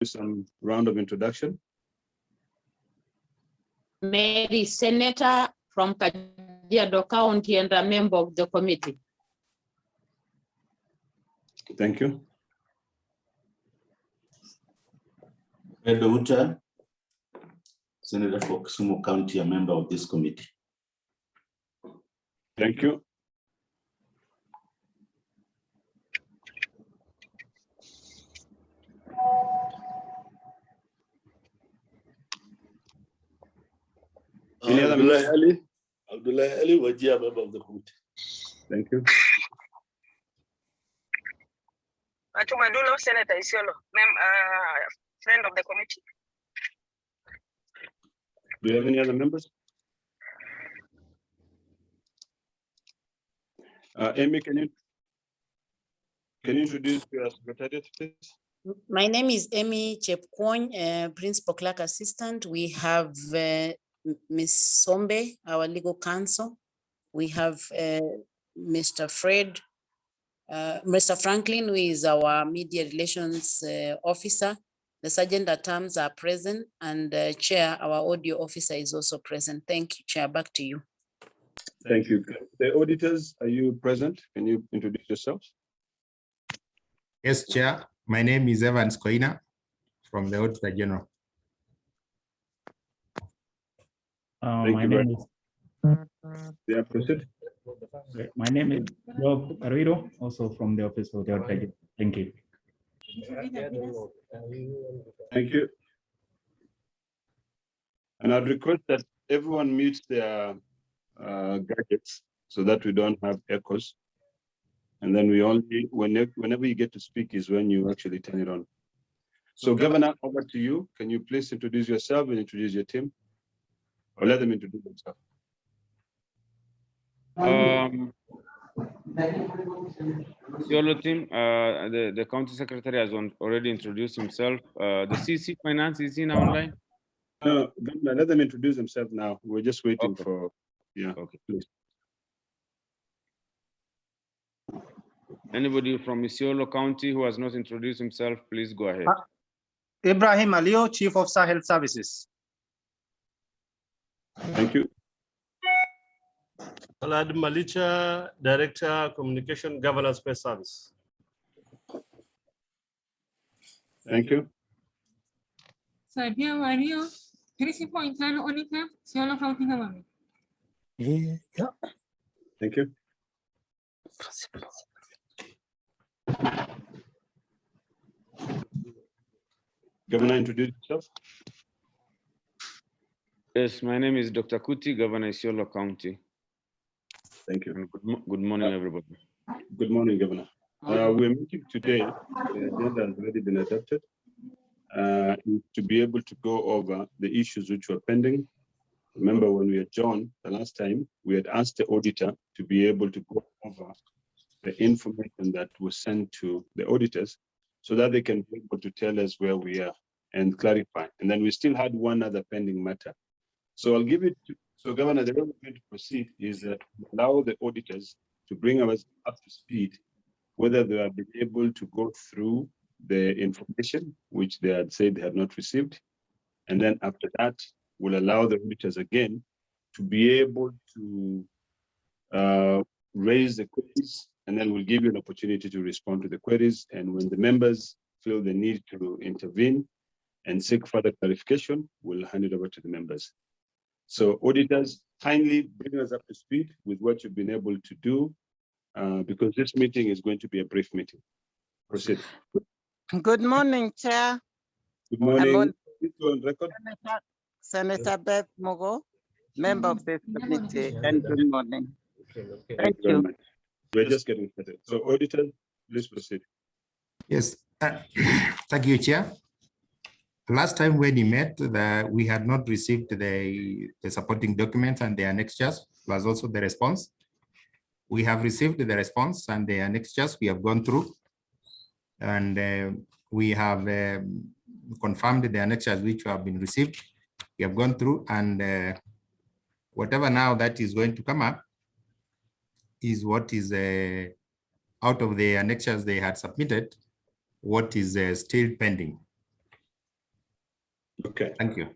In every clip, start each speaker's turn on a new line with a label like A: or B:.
A: some round of introduction.
B: Mary, Senator from Kajiado County and a member of the committee.
A: Thank you.
C: Uta, Senator for Kisumu County, a member of this committee.
A: Thank you. Any other
C: Abdullah Ali Wajia, member of the committee.
A: Thank you.
D: Atumadulo, Senator Isiolo, friend of the committee.
A: Do you have any other members? Amy, can you introduce your secretariat, please?
E: My name is Amy Chepkwony, Principal Clerk Assistant. We have Ms. Sombe, our legal counsel. We have Mr. Franklin, who is our media relations officer. The sergeant at arms are present, and Chair, our audio officer, is also present. Thank you, Chair. Back to you.
A: Thank you. The auditors, are you present? Can you introduce yourselves?
F: Yes, Chair. My name is Evans Koina from the Auditor General.
A: Thank you. Yeah, proceed.
G: My name is Rob Carrero, also from the Office of the Auditor General. Thank you.
A: Thank you. And I'd request that everyone mutes their gadgets so that we don't have echoes. And then we only, whenever you get to speak is when you actually turn it on. So Governor, over to you. Can you please introduce yourself and introduce your team? Or let them introduce themselves.
H: Isiolo team, the county secretary has already introduced himself. The CC Finance is in online?
A: No, Governor, let them introduce themselves now. We're just waiting for, yeah,
H: okay,
A: please.
H: Anybody from Isiolo County who has not introduced himself, please go ahead.
I: Ibrahim Alio, Chief of Sahel Services.
A: Thank you.
J: Alad Malicha, Director, Communication Governance Space Service.
A: Thank you.
K: Sadia Wario, Principal Internal Auditor, Isiolo County Government.
A: Yeah. Thank you. Governor, introduce yourself.
H: Yes, my name is Dr. Kuti, Governor Isiolo County.
A: Thank you.
H: And good morning, everybody.
A: Good morning, Governor. We're meeting today, the agenda has already been adopted, to be able to go over the issues which were pending. Remember when we adjourned the last time, we had asked the auditor to be able to go over the information that was sent to the auditors so that they can be able to tell us where we are and clarify. And then we still had one other pending matter. So I'll give it to, so Governor, the way we're going to proceed is that we allow the auditors to bring us up to speed, whether they have been able to go through the information which they had said they had not received. And then after that, we'll allow the auditors again to be able to raise the queries, and then we'll give you an opportunity to respond to the queries. And when the members feel the need to intervene and seek further clarification, we'll hand it over to the members. So auditors, kindly bring us up to speed with what you've been able to do, because this meeting is going to be a brief meeting. Proceed.
L: Good morning, Chair.
A: Good morning. On record.
L: Senator Beth Mogo, member of this committee, and good morning. Thank you.
A: Very much. We're just getting started. So auditors, please proceed.
F: Yes, thank you, Chair. Last time when we met, we had not received the supporting documents and the annexures, plus also the response. We have received the response and the annexures we have gone through, and we have confirmed the annexures which have been received. We have gone through, and whatever now that is going to come up is what is out of the annexures they had submitted, what is still pending.
A: Okay.
F: Thank you.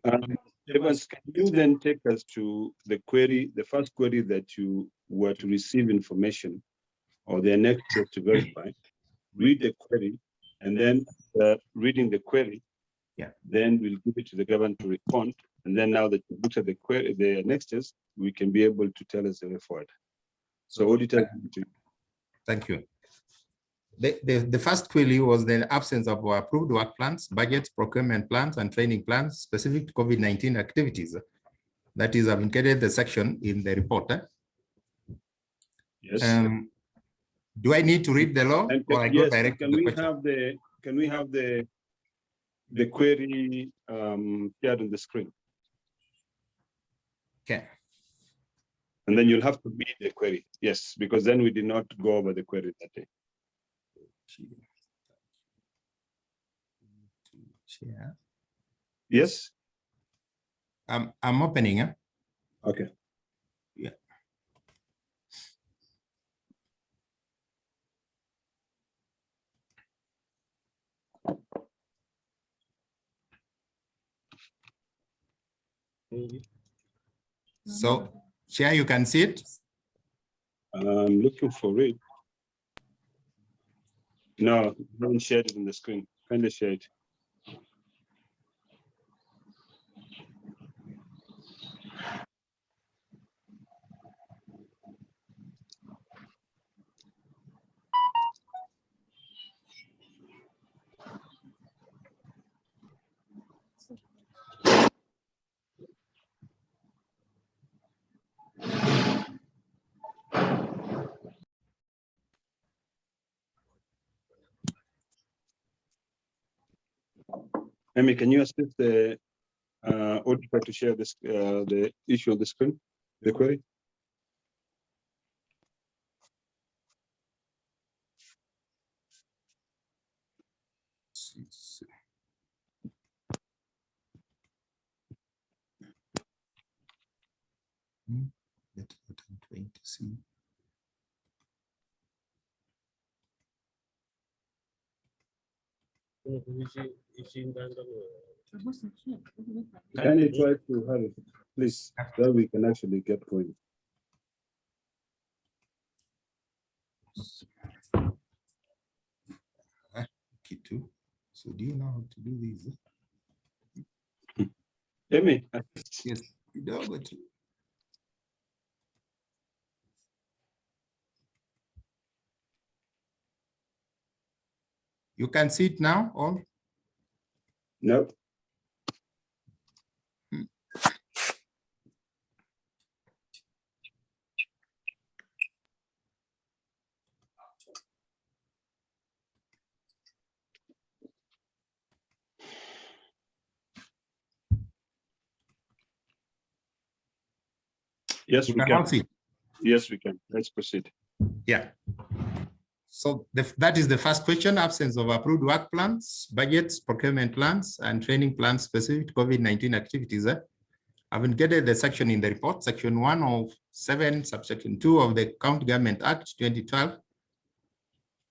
A: Evans, can you then take us to the query, the first query that you were to receive information or the annexes to verify? Read the query, and then reading the query, then we'll give it to the government to respond. And then now that you looked at the query, the annexes, we can be able to tell us the way forward. So auditor,
F: thank you. The first query was the absence of approved work plans, budgets, procurement plans, and training plans specific to COVID-19 activities. That is, I've included the section in the report.
A: Yes.
F: Do I need to read the law, or I go direct to the question?
A: Can we have the query here on the screen?
F: Okay.
A: And then you'll have to read the query. Yes, because then we did not go over the query that day.
F: Yeah.
A: Yes.
F: I'm opening.
A: Okay.
F: Yeah. So, Chair, you can see it.
A: I'm looking for it. No, don't share it on the screen. Kindly share it. Amy, can you assist the auditor to share this the issue on the screen, the query?
F: That's what I'm trying to see.
A: Can you try to have it, please, so we can actually get going?
F: Kitu. So do you know how to do this?
A: Amy.
F: Yes. You can see it now, or?
A: No. Yes, we can. Yes, we can. Let's proceed.
F: Yeah. So that is the first question: absence of approved work plans, budgets, procurement plans, and training plans specific to COVID-19 activities. I've included the section in the report, section 107, subsection 2 of the County Government Act 2012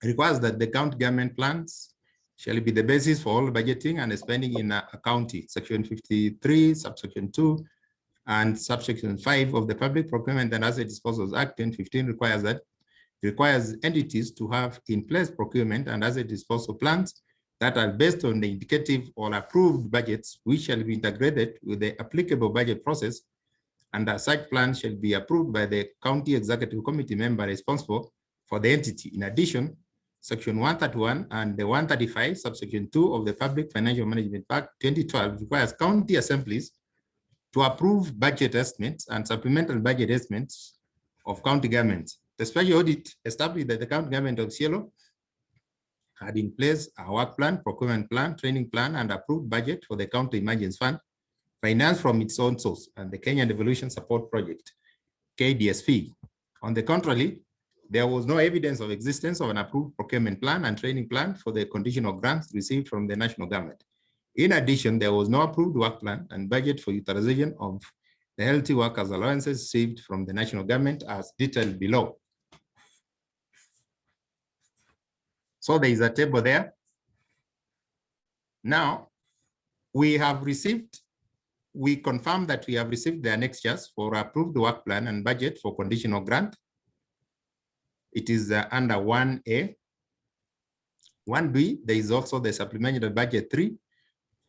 F: requires that the county government plans shall be the basis for all budgeting and spending in a county. Section 53, subsection 2, and subsection 5 of the Public Procurement and Asset Disposals Act 2015 requires entities to have in place procurement and asset disposal plans that are based on the indicative or approved budgets, which shall be integrated with the applicable budget process, and as such plans shall be approved by the county executive committee member responsible for the entity. In addition, section 131 and the 135, subsection 2 of the Public Financial Management Act 2012 requires county assemblies to approve budget estimates and supplemental budget estimates of county governments. The special audit established that the county government of Isiolo had in place a work plan, procurement plan, training plan, and approved budget for the county emergency fund, financed from its own source, and the Kenya Devolution Support Project, KDSP. On the contrary, there was no evidence of existence of an approved procurement plan and training plan for the conditional grants received from the national government. In addition, there was no approved work plan and budget for utilization of the healthy workers allowances received from the national government as detailed below. So there is a table there. Now, we confirm that we have received the annexures for approved work plan and budget for conditional grant. It is under 1A. 1B, there is also the supplementary budget 3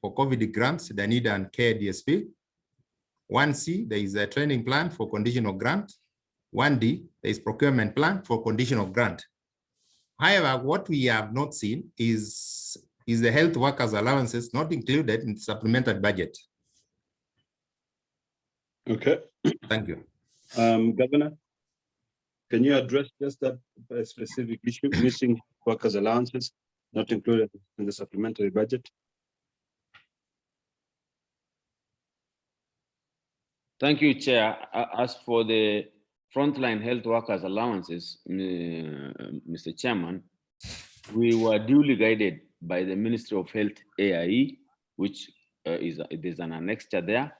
F: for COVID grants, the NIDA and KDSP. 1C, there is a training plan for conditional grant. 1D, there is procurement plan for conditional grant. However, what we have not seen is the health workers allowances not included in the supplementary budget.
A: Okay.
F: Thank you.
A: Governor, can you address just that specific issue, missing workers allowances not included in the supplementary budget?
H: Thank you, Chair. As for the frontline health workers allowances, Mr. Chairman, we were duly guided by the Ministry of Health AIE, which there's an annexure there.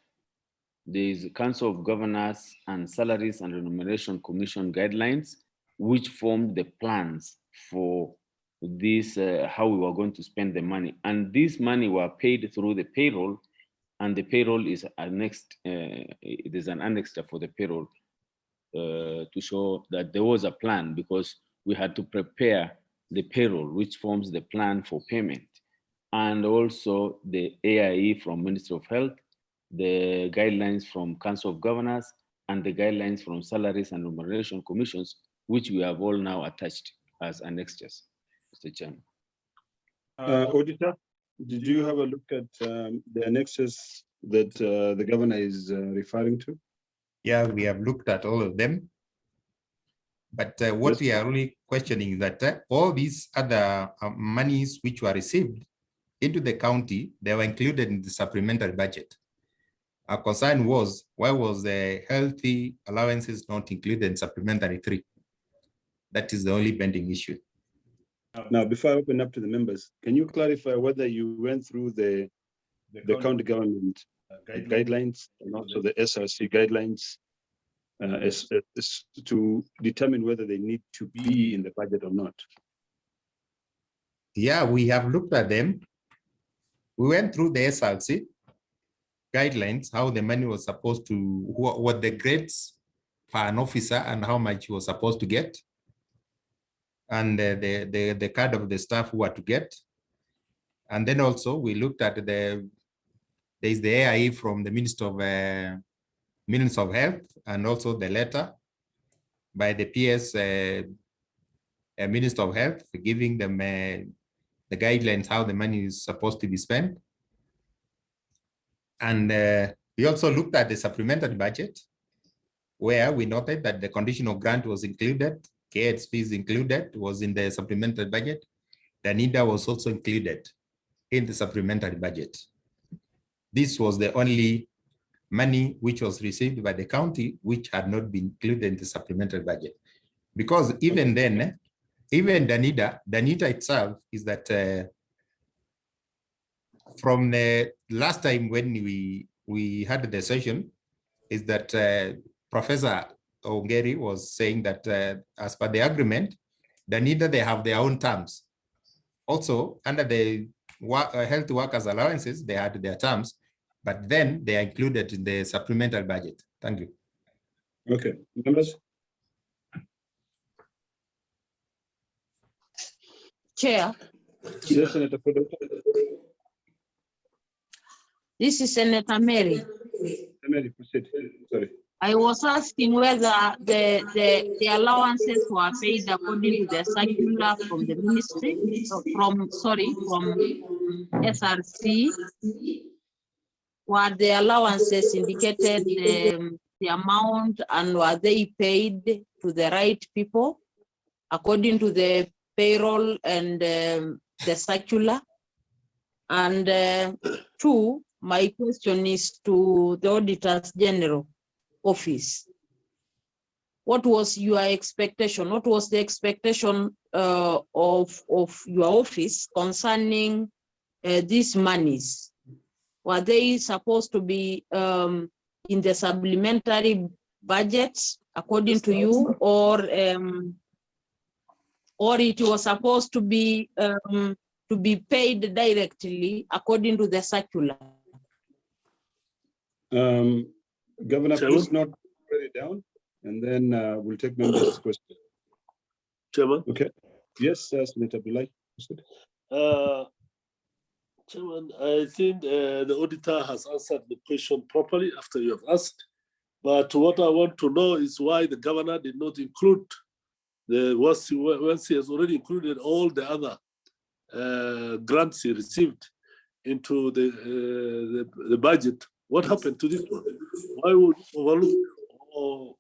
H: There is Council of Governors and Salaries and Remuneration Commission guidelines, which formed the plans for this, how we were going to spend the money. And this money were paid through the payroll, and the payroll is annexed, there's an annexure for the payroll to show that there was a plan, because we had to prepare the payroll, which forms the plan for payment. And also the AIE from Ministry of Health, the guidelines from Council of Governors, and the guidelines from Salaries and Remuneration Commissions, which we have all now attached as annexures, Mr. Chairman.
A: Auditor, did you have a look at the annexes that the governor is referring to?
F: Yeah, we have looked at all of them. But what we are really questioning is that all these other monies which were received into the county, they were included in the supplementary budget. Our concern was, why was the healthy allowances not included in supplementary 3? That is the only pending issue.
A: Now, before I open up to the members, can you clarify whether you went through the county government guidelines and also the SRC guidelines to determine whether they need to be in the budget or not?
F: Yeah, we have looked at them. We went through the SRC guidelines, how the money was supposed to, what the grades per an officer and how much he was supposed to get, and the card of the staff who are to get. And then also we looked at there is the AIE from the Minister of Health, and also the letter by the PS Minister of Health, giving them the guidelines how the money is supposed to be spent. And we also looked at the supplementary budget, where we noted that the conditional grant was included, KHP is included, was in the supplementary budget. The NIDA was also included in the supplementary budget. This was the only money which was received by the county, which had not been included in the supplementary budget. Because even then, even the NIDA itself is that from the last time when we had the session, is that Professor Ongeri was saying that as per the agreement, the NIDA, they have their own terms. Also, under the health workers allowances, they had their terms, but then they are included in the supplemental budget. Thank you.
A: Okay, members.
B: Chair.
A: Yes, Senator Kudo.
B: This is Senator Mary.
A: Mary, proceed. Sorry.
B: I was asking whether the allowances were paid according to the circular from the ministry, from SRC. Were the allowances indicated the amount, and were they paid to the right people according to the payroll and the circular? And two, my question is to the Auditors General Office. What was your expectation? What was the expectation of your office concerning these monies? Were they supposed to be in the supplementary budgets according to you, or it was supposed to be to be paid directly according to the circular.
A: Governor,
J: Chairman?
A: please note it down, and then we'll take members' question.
J: Chairman?
A: Okay. Yes, Senator Bilai.
J: Chairman, I think the auditor has answered the question properly after you have asked. But what I want to know is why the governor did not include once he has already included all the other grants he received into the budget. What happened to this one? Why would overlook, or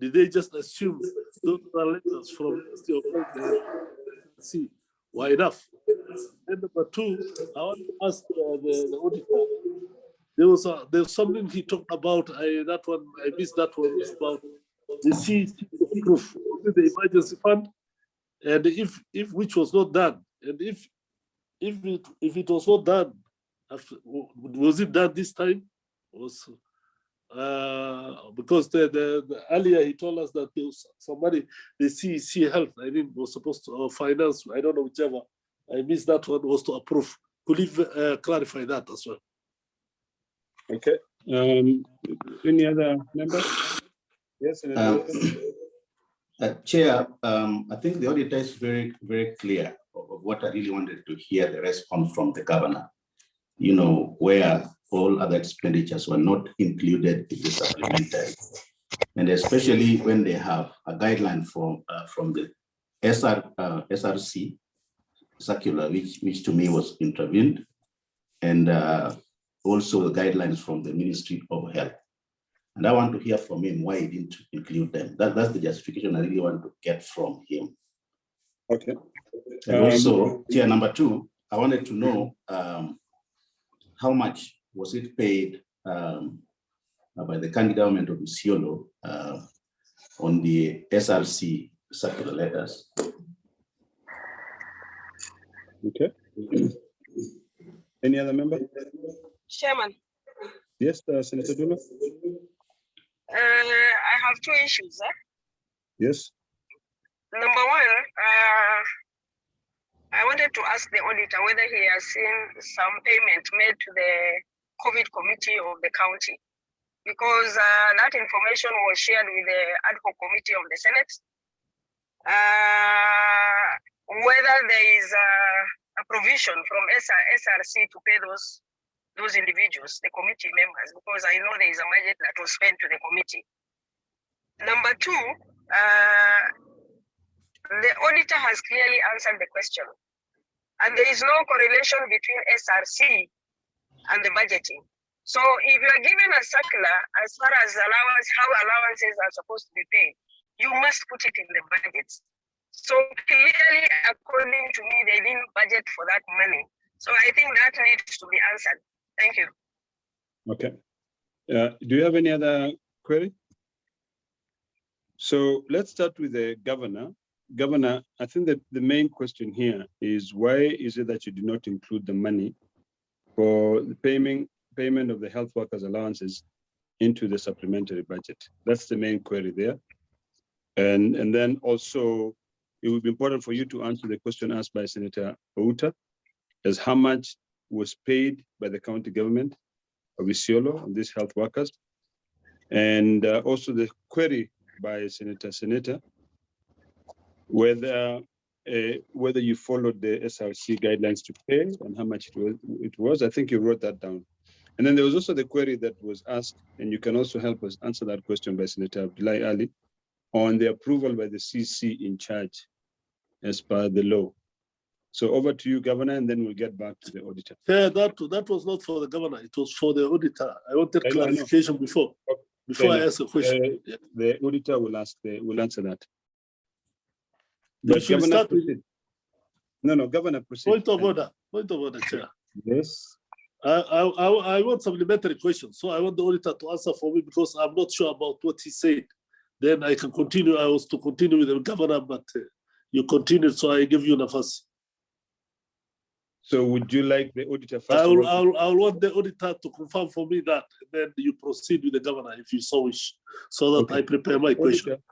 J: did they just assume those are letters from the Ministry of Health and see why enough? And number two, I want to ask the auditor. There's something he talked about. I missed that one about the CEC proof, the emergency fund, and if which was not done, and if it was not done, was it done this time? Was because the earlier he told us that there was somebody, the CEC Health, I think, was supposed to finance. I don't know whichever. I missed that one, was to approve. Could you clarify that as well?
A: Okay. Any other member? Yes, Senator.
C: Chair, I think the auditor is very, very clear of what I really wanted to hear the response from the governor, you know, where all other expenditures were not included in the supplementary. And especially when they have a guideline from the SRC circular, which to me was intervened, and also the guidelines from the Ministry of Health. And I want to hear from him why he didn't include them. That's the justification I really want to get from him.
A: Okay.
C: And also, tier number two, I wanted to know how much was it paid by the county government of Isiolo on the SRC circular letters.
A: Okay. Any other member?
D: Chairman,
A: Yes, Senator Dula.
D: I have two issues.
A: Yes.
D: Number one, I wanted to ask the auditor whether he has seen some payment made to the COVID committee of the county, because that information was shared with the ad hoc committee of the Senate. Whether there is a provision from SRC to pay those individuals, the committee members, because I know there is a budget that was spent to the committee. Number two, the auditor has clearly answered the question, and there is no correlation between SRC and the budgeting. So if you are given a circular as far as how allowances are supposed to be paid, you must put it in the budget. So clearly, according to me, they didn't budget for that money. So I think that needs to be answered. Thank you.
A: Okay. Do you have any other query? So let's start with the governor. Governor, I think that the main question here is why is it that you do not include the money for the payment of the health workers' allowances into the supplementary budget? That's the main query there. And then also, it would be important for you to answer the question asked by Senator Outa, as how much was paid by the county government of Isiolo on these health workers. And also the query by Senator, whether you followed the SRC guidelines to pay and how much it was. I think you wrote that down. And then there was also the query that was asked, and you can also help us answer that question by Senator Abdullahi Ali, on the approval by the CC in charge as per the law. So over to you, Governor, and then we'll get back to the auditor.
J: Yeah, that was not for the governor, it was for the auditor. I wanted clarification before I ask a question.
A: The auditor will answer that.
J: But Governor, proceed.
A: No, Governor, proceed.
J: Point of order, Chair.
A: Yes.
J: I want supplementary questions, so I want the auditor to answer for me because I'm not sure about what he said. Then I can continue. I was to continue with the governor, but you continued, so I give you the first.
A: So would you like the auditor first?
J: I'll want the auditor to confirm for me that, and then you proceed with the governor if you so wish, so that I prepare my question.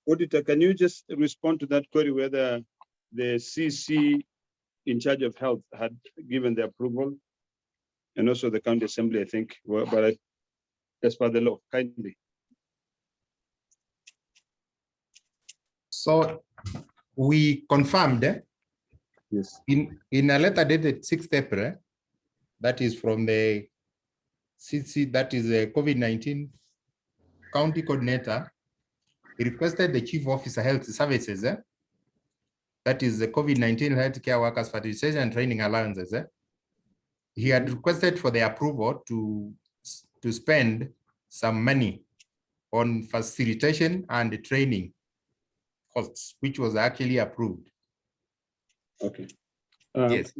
A: Auditor, can you just respond to that query whether the CC in charge of health had given the approval, and also the county assembly, I think, but as per the law, kindly.
F: So we confirmed
A: Yes.
F: in a letter dated 6th April, that is from the CC, that is the COVID-19 county coordinator. He requested the chief officer health services, that is the COVID-19 healthcare workers facilitation and training allowances. He had requested for the approval to spend some money on facilitation and training costs, which was actually approved.
A: Okay.
F: Yes.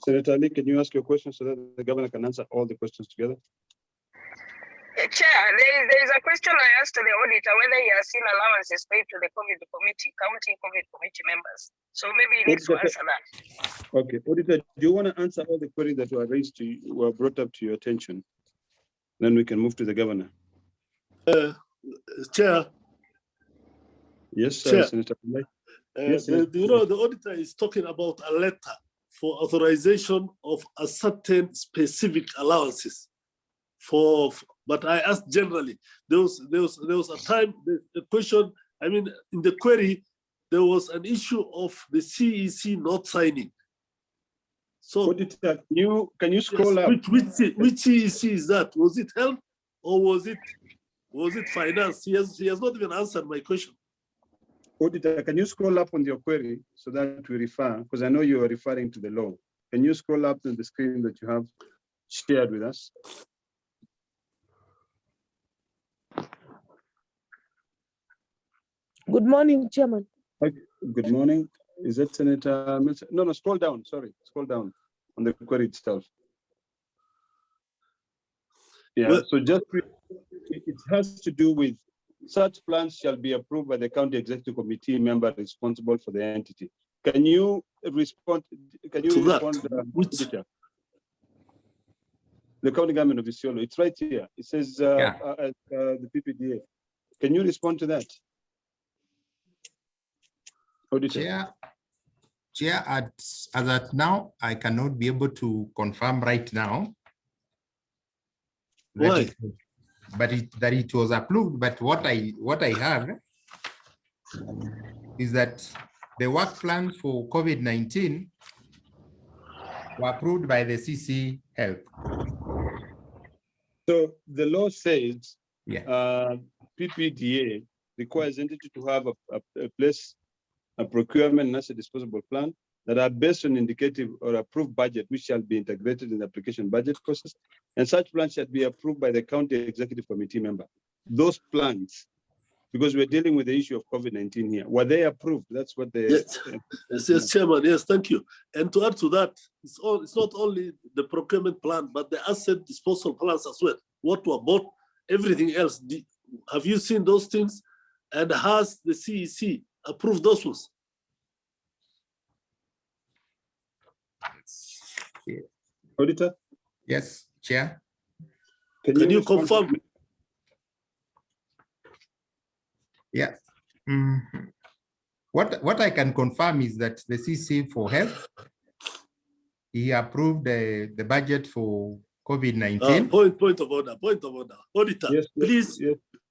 A: Senator Ali, can you ask your question so that the governor can answer all the questions together?
D: Chair, there is a question I asked the auditor whether he has seen allowances paid to the COVID committee, county COVID committee members. So maybe he needs to answer that.
A: Okay, auditor, do you want to answer all the queries that were raised to you, were brought up to your attention? Then we can move to the governor.
J: Chair.
A: Yes,
J: Chair.
A: Senator.
J: Yes, the auditor is talking about a letter for authorization of a certain specific allowances but I asked generally. There was a time, the question, I mean, in the query, there was an issue of the CEC not signing. So
A: auditor, can you scroll up?
J: Which CEC is that? Was it health or was it finance? He has not even answered my question.
A: Auditor, can you scroll up on your query so that we refer, because I know you are referring to the law. Can you scroll up to the screen that you have shared with us?
M: Good morning, Chairman.
A: Okay. Good morning. Is that Senator Milson? No, scroll down. Sorry, scroll down on the query itself. Yeah, well, so just it has to do with such plans shall be approved by the county executive committee member responsible for the entity. Can you respond? Can you respond? The county government of Isiolo. It's right here. It says the PPDA. Can you respond to that?
F: Chair, as at now, I cannot be able to confirm right now.
J: Why?
F: That it was approved. But what I have is that the work plan for COVID-19 were approved by the CC Health.
A: So the law says PPDA requires entity to have a procurement and asset disposable plan that are based on indicative or approved budget, which shall be integrated in the application budget process. And such plans shall be approved by the county executive committee member. Those plans, because we're dealing with the issue of COVID-19 here, were they approved? That's what they...
J: Yes, Chairman, yes, thank you. And to add to that, it's not only the procurement plan, but the asset disposal plans as well. What were bought, everything else. Have you seen those things? And has the CEC approved those ones?
A: Auditor?
F: Yes, Chair.
J: Can you confirm?
F: Yeah. What I can confirm is that the CC for Health, he approved the budget for COVID-19.
J: Point of order. Auditor, yes, please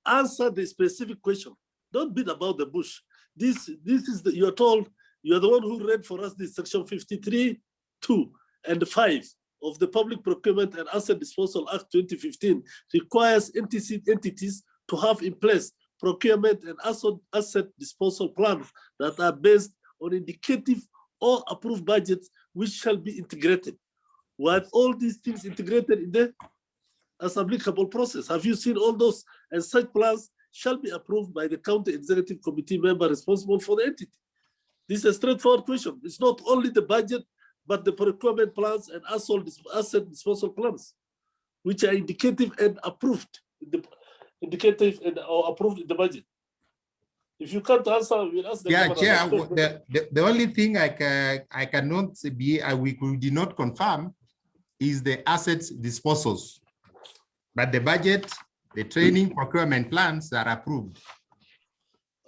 J: answer the specific question. Don't beat about the bush. This is you're told, you're the one who read for us this section 53, 2 and 5 of the Public Procurement and Asset Disposal Act 2015 requires entities to have in place procurement and asset disposal plans that are based on indicative or approved budgets which shall be integrated. Were all these things integrated in the as applicable process? Have you seen all those? And such plans shall be approved by the county executive committee member responsible for the entity. This is a straightforward question. It's not only the budget, but the procurement plans and asset disposal plans, which are indicative and approved, or approved in the budget. If you can't answer, we'll ask the governor.
F: Chair, the only thing I cannot be, we did not confirm is the assets disposals, but the budget, the training procurement plans are approved.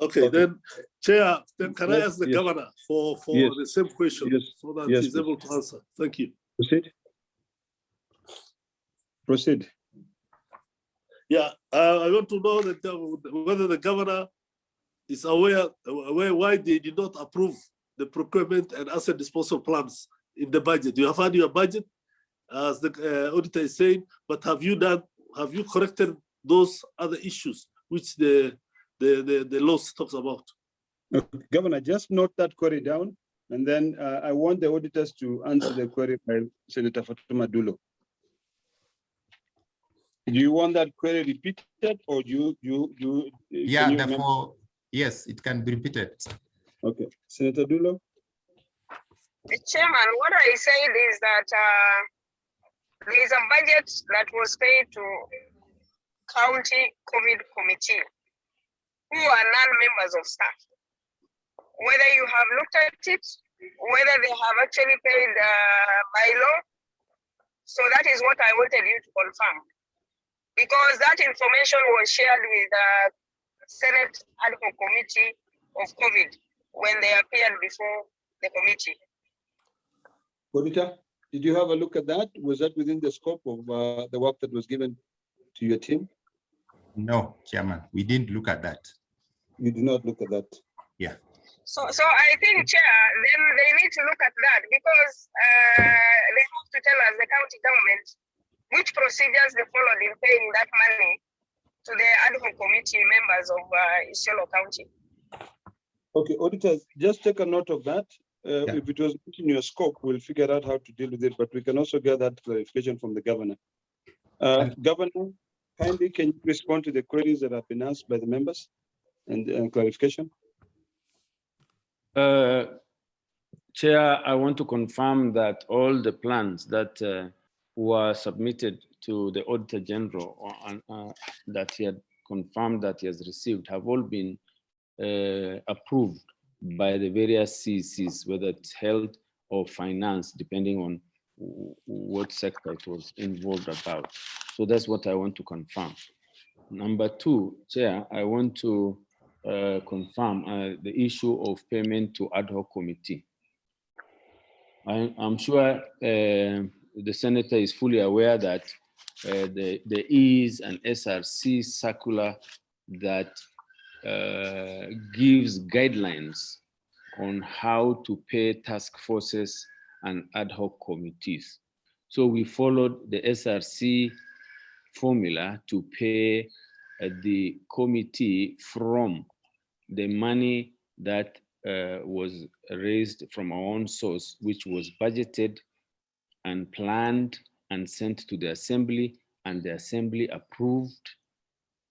J: Okay,
A: Okay.
J: then Chair, then can I
A: Yes,
J: ask the
A: yes.
J: governor for
A: Yes.
J: the same question
A: Yes.
J: so that
A: Yes,
J: he's
A: please.
J: able to answer? Thank you.
A: Proceed. Proceed.
J: Yeah, I want to know that whether the governor is aware why they did not approve the procurement and asset disposal plans in the budget. You have had your budget, as the auditor is saying, but have you corrected those other issues which the law talks about?
A: Okay, Governor, just note that query down, and then I want the auditors to answer the query by Senator Fatuma Dulo. Do you want that query repeated, or
F: Yeah, therefore, yes, it can be repeated.
A: Okay, Senator Dulo.
D: Chairman, what I said is that there is a budget that was paid to county COVID committee, who are non-members of staff. Whether you have looked at it, whether they have actually paid by law. So that is what I wanted you to confirm. Because that information was shared with the Senate ad hoc committee of COVID when they appeared before the committee.
A: Auditor, did you have a look at that? Was that within the scope of the work that was given to your team?
F: No, Chairman, we didn't look at that.
A: You did not look at that?
F: Yeah.
D: So I think, Chair, then they need to look at that because they have to tell us, the county government, which procedures they followed in paying that money to the ad hoc committee members of Isiolo County.
A: Okay, auditors, just take a note of that. If it was in your scope, we'll figure out how to deal with it, but we can also get that clarification from the governor. Governor, kindly can you respond to the queries that have been asked by the members and clarification?
H: Chair, I want to confirm that all the plans that were submitted to the Auditor General that he had confirmed that he has received have all been approved by the various CCs, whether it's health or finance, depending on what sector it was involved about. So that's what I want to confirm. Number two, Chair, I want to confirm the issue of payment to ad hoc committee. I'm sure the senator is fully aware that the EAS and SRC circular that gives guidelines on how to pay task forces and ad hoc committees. So we followed the SRC formula to pay the committee from the money that was raised from our own source, which was budgeted and planned and sent to the assembly, and the assembly approved.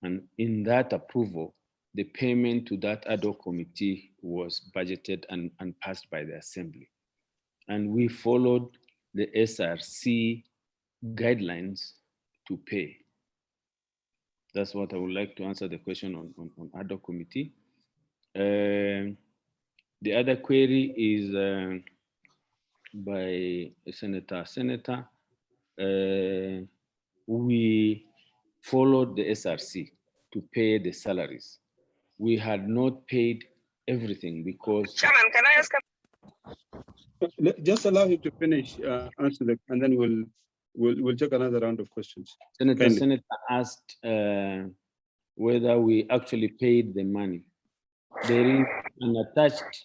H: And in that approval, the payment to that ad hoc committee was budgeted and passed by the assembly. And we followed the SRC guidelines to pay. That's what I would like to answer the question on ad hoc committee. The other query is by Senator. We followed the SRC to pay the salaries. We had not paid everything because—
D: Chairman, can I ask
A: Just allow him to finish, answer the, and then we'll take another round of questions.
H: Senator asked whether we actually paid the money. There is an attached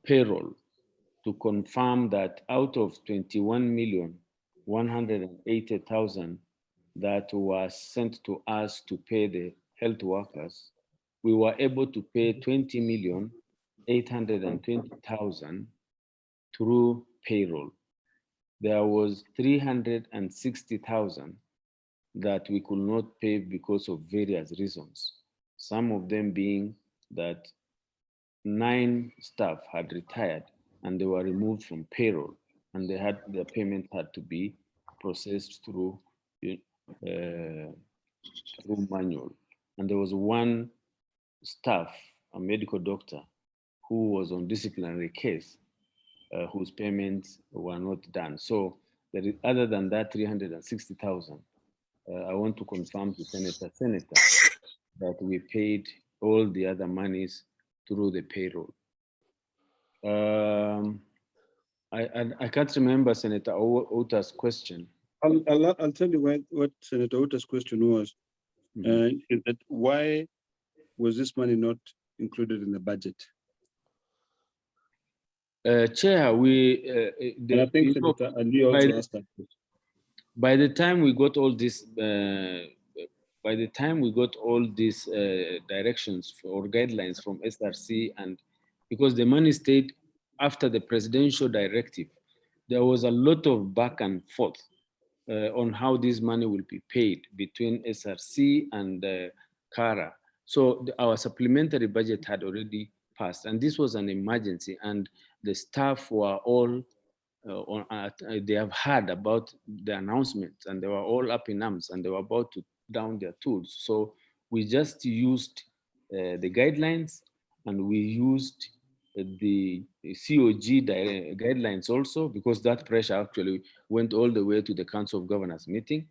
H: payroll to confirm that out of 21,180,000 that was sent to us to pay the health workers, we were able to pay 20,820,000 through payroll. There was 360,000 that we could not pay because of various reasons. Some of them being that 9 staff had retired and they were removed from payroll, and they had their payment had to be processed through manual. And there was one staff, a medical doctor, who was on disciplinary case, whose payments were not done. So there is, other than that 360,000, I want to confirm to Senator, that we paid all the other monies through the payroll. I can't remember Senator Ota's question.
A: I'll tell you what Senator Ota's question was. Is that why was this money not included in the budget?
H: Chair,
A: And I think Senator Ali also asked that question.
H: By the time we got all this, directions or guidelines from SRC, and because the money stayed after the presidential directive, there was a lot of back and forth on how this money will be paid between SRC and CARA. So our supplementary budget had already passed, and this was an emergency, and the staff were all they have heard about the announcement, and they were all up in arms, and they were about to down their tools. So we just used the guidelines, and we used the COG guidelines also, because that pressure actually went all the way to the Council of Governors meeting,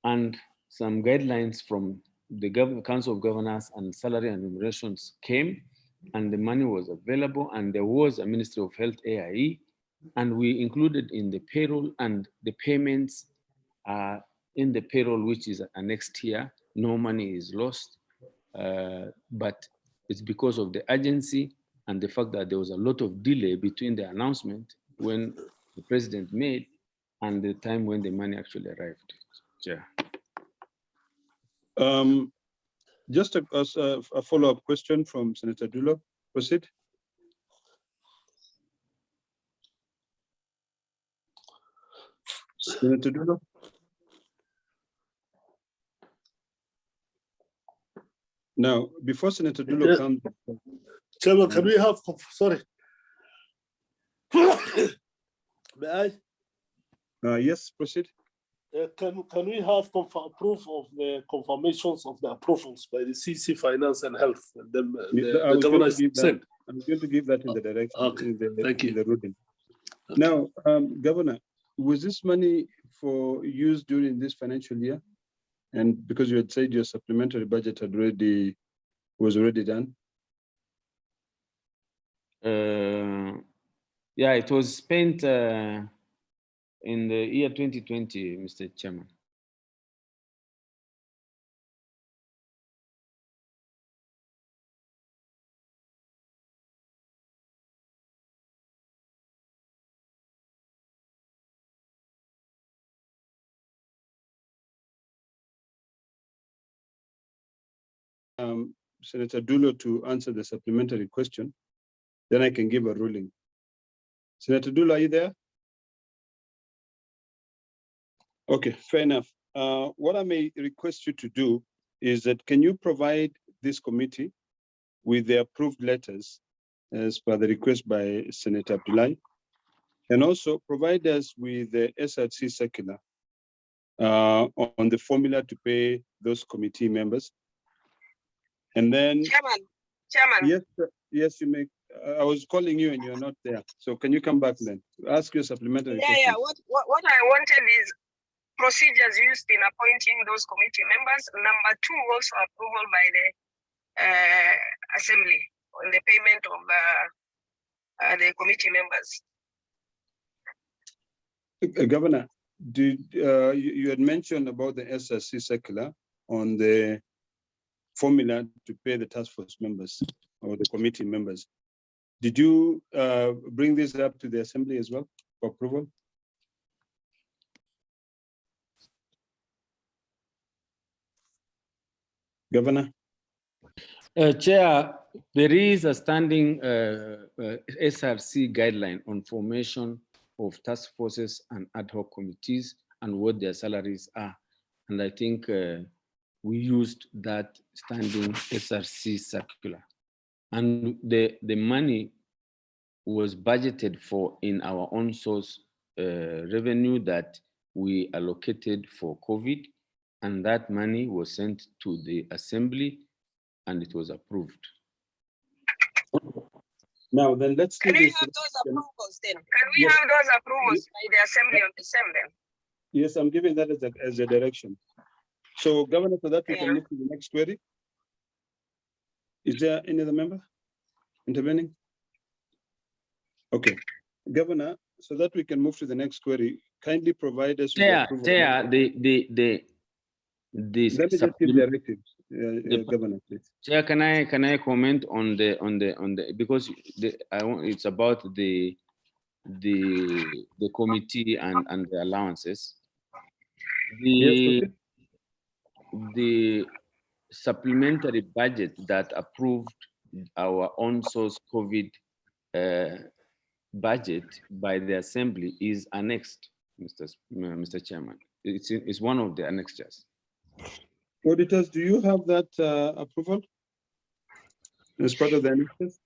H: and some guidelines from the Council of Governors and salary and remunerations came, and the money was available, and there was a Ministry of Health AIE, and we included in the payroll, and the payments are in the payroll, which is annexed here. No money is lost, but it's because of the urgency and the fact that there was a lot of delay between the announcement when the president made and the time when the money actually arrived. Yeah.
A: Just a follow-up question from Senator Dulo. Proceed. Senator Dulo. Now, before Senator Dulo comes,
J: Chairman, can we have, sorry. May I?
A: Yes, proceed.
J: Can we have proof of the confirmations of the approvals by the CC Finance and Health? And then the governor sent.
A: I'm going to give that in the direction.
J: Okay, thank you.
A: In the ruling. Now, Governor, was this money for use during this financial year? And because you had said your supplementary budget was already done?
H: Yeah, it was spent in the year 2020, Mr. Chairman.
A: Senator Dulo to answer the supplementary question, then I can give a ruling. Senator Dulo, are you there? Okay, fair enough. What I may request you to do is that can you provide this committee with the approved letters as per the request by Senator Abdullahi, and also provide us with the SRC circular on the formula to pay those committee members. And then,
D: Chairman.
A: Yes, you may. I was calling you and you're not there. So can you come back then? Ask your supplementary question.
D: Yeah. What I wanted is procedures used in appointing those committee members. Number two, also approval by the assembly on the payment of the committee members.
A: Governor, you had mentioned about the SRC circular on the formula to pay the task force members or the committee members. Did you bring this up to the assembly as well for approval? Governor?
H: Chair, there is a standing SRC guideline on formation of task forces and ad hoc committees and what their salaries are. And I think we used that standing SRC circular. And the money was budgeted for in our own source revenue that we allocated for COVID. And that money was sent to the assembly and it was approved.
A: Now then, let's do
D: this. Can we have those approvals then? Can we have those approvals by the assembly on December?
A: Yes, I'm giving that as a direction. So, Governor, for that we can move to the next query. Is there any other member intervening? Okay, Governor, so that we can move to the next query, kindly provide us with the approval.
H: Chair,
A: Let me just give directives, Governor, please.
H: Chair, can I comment on the because it's about the committee and the allowances. The supplementary budget that approved our own source COVID budget by the assembly is annexed, Mr. Chairman. It's one of the annexures.
A: Auditors, do you have that approval as part of the annexes?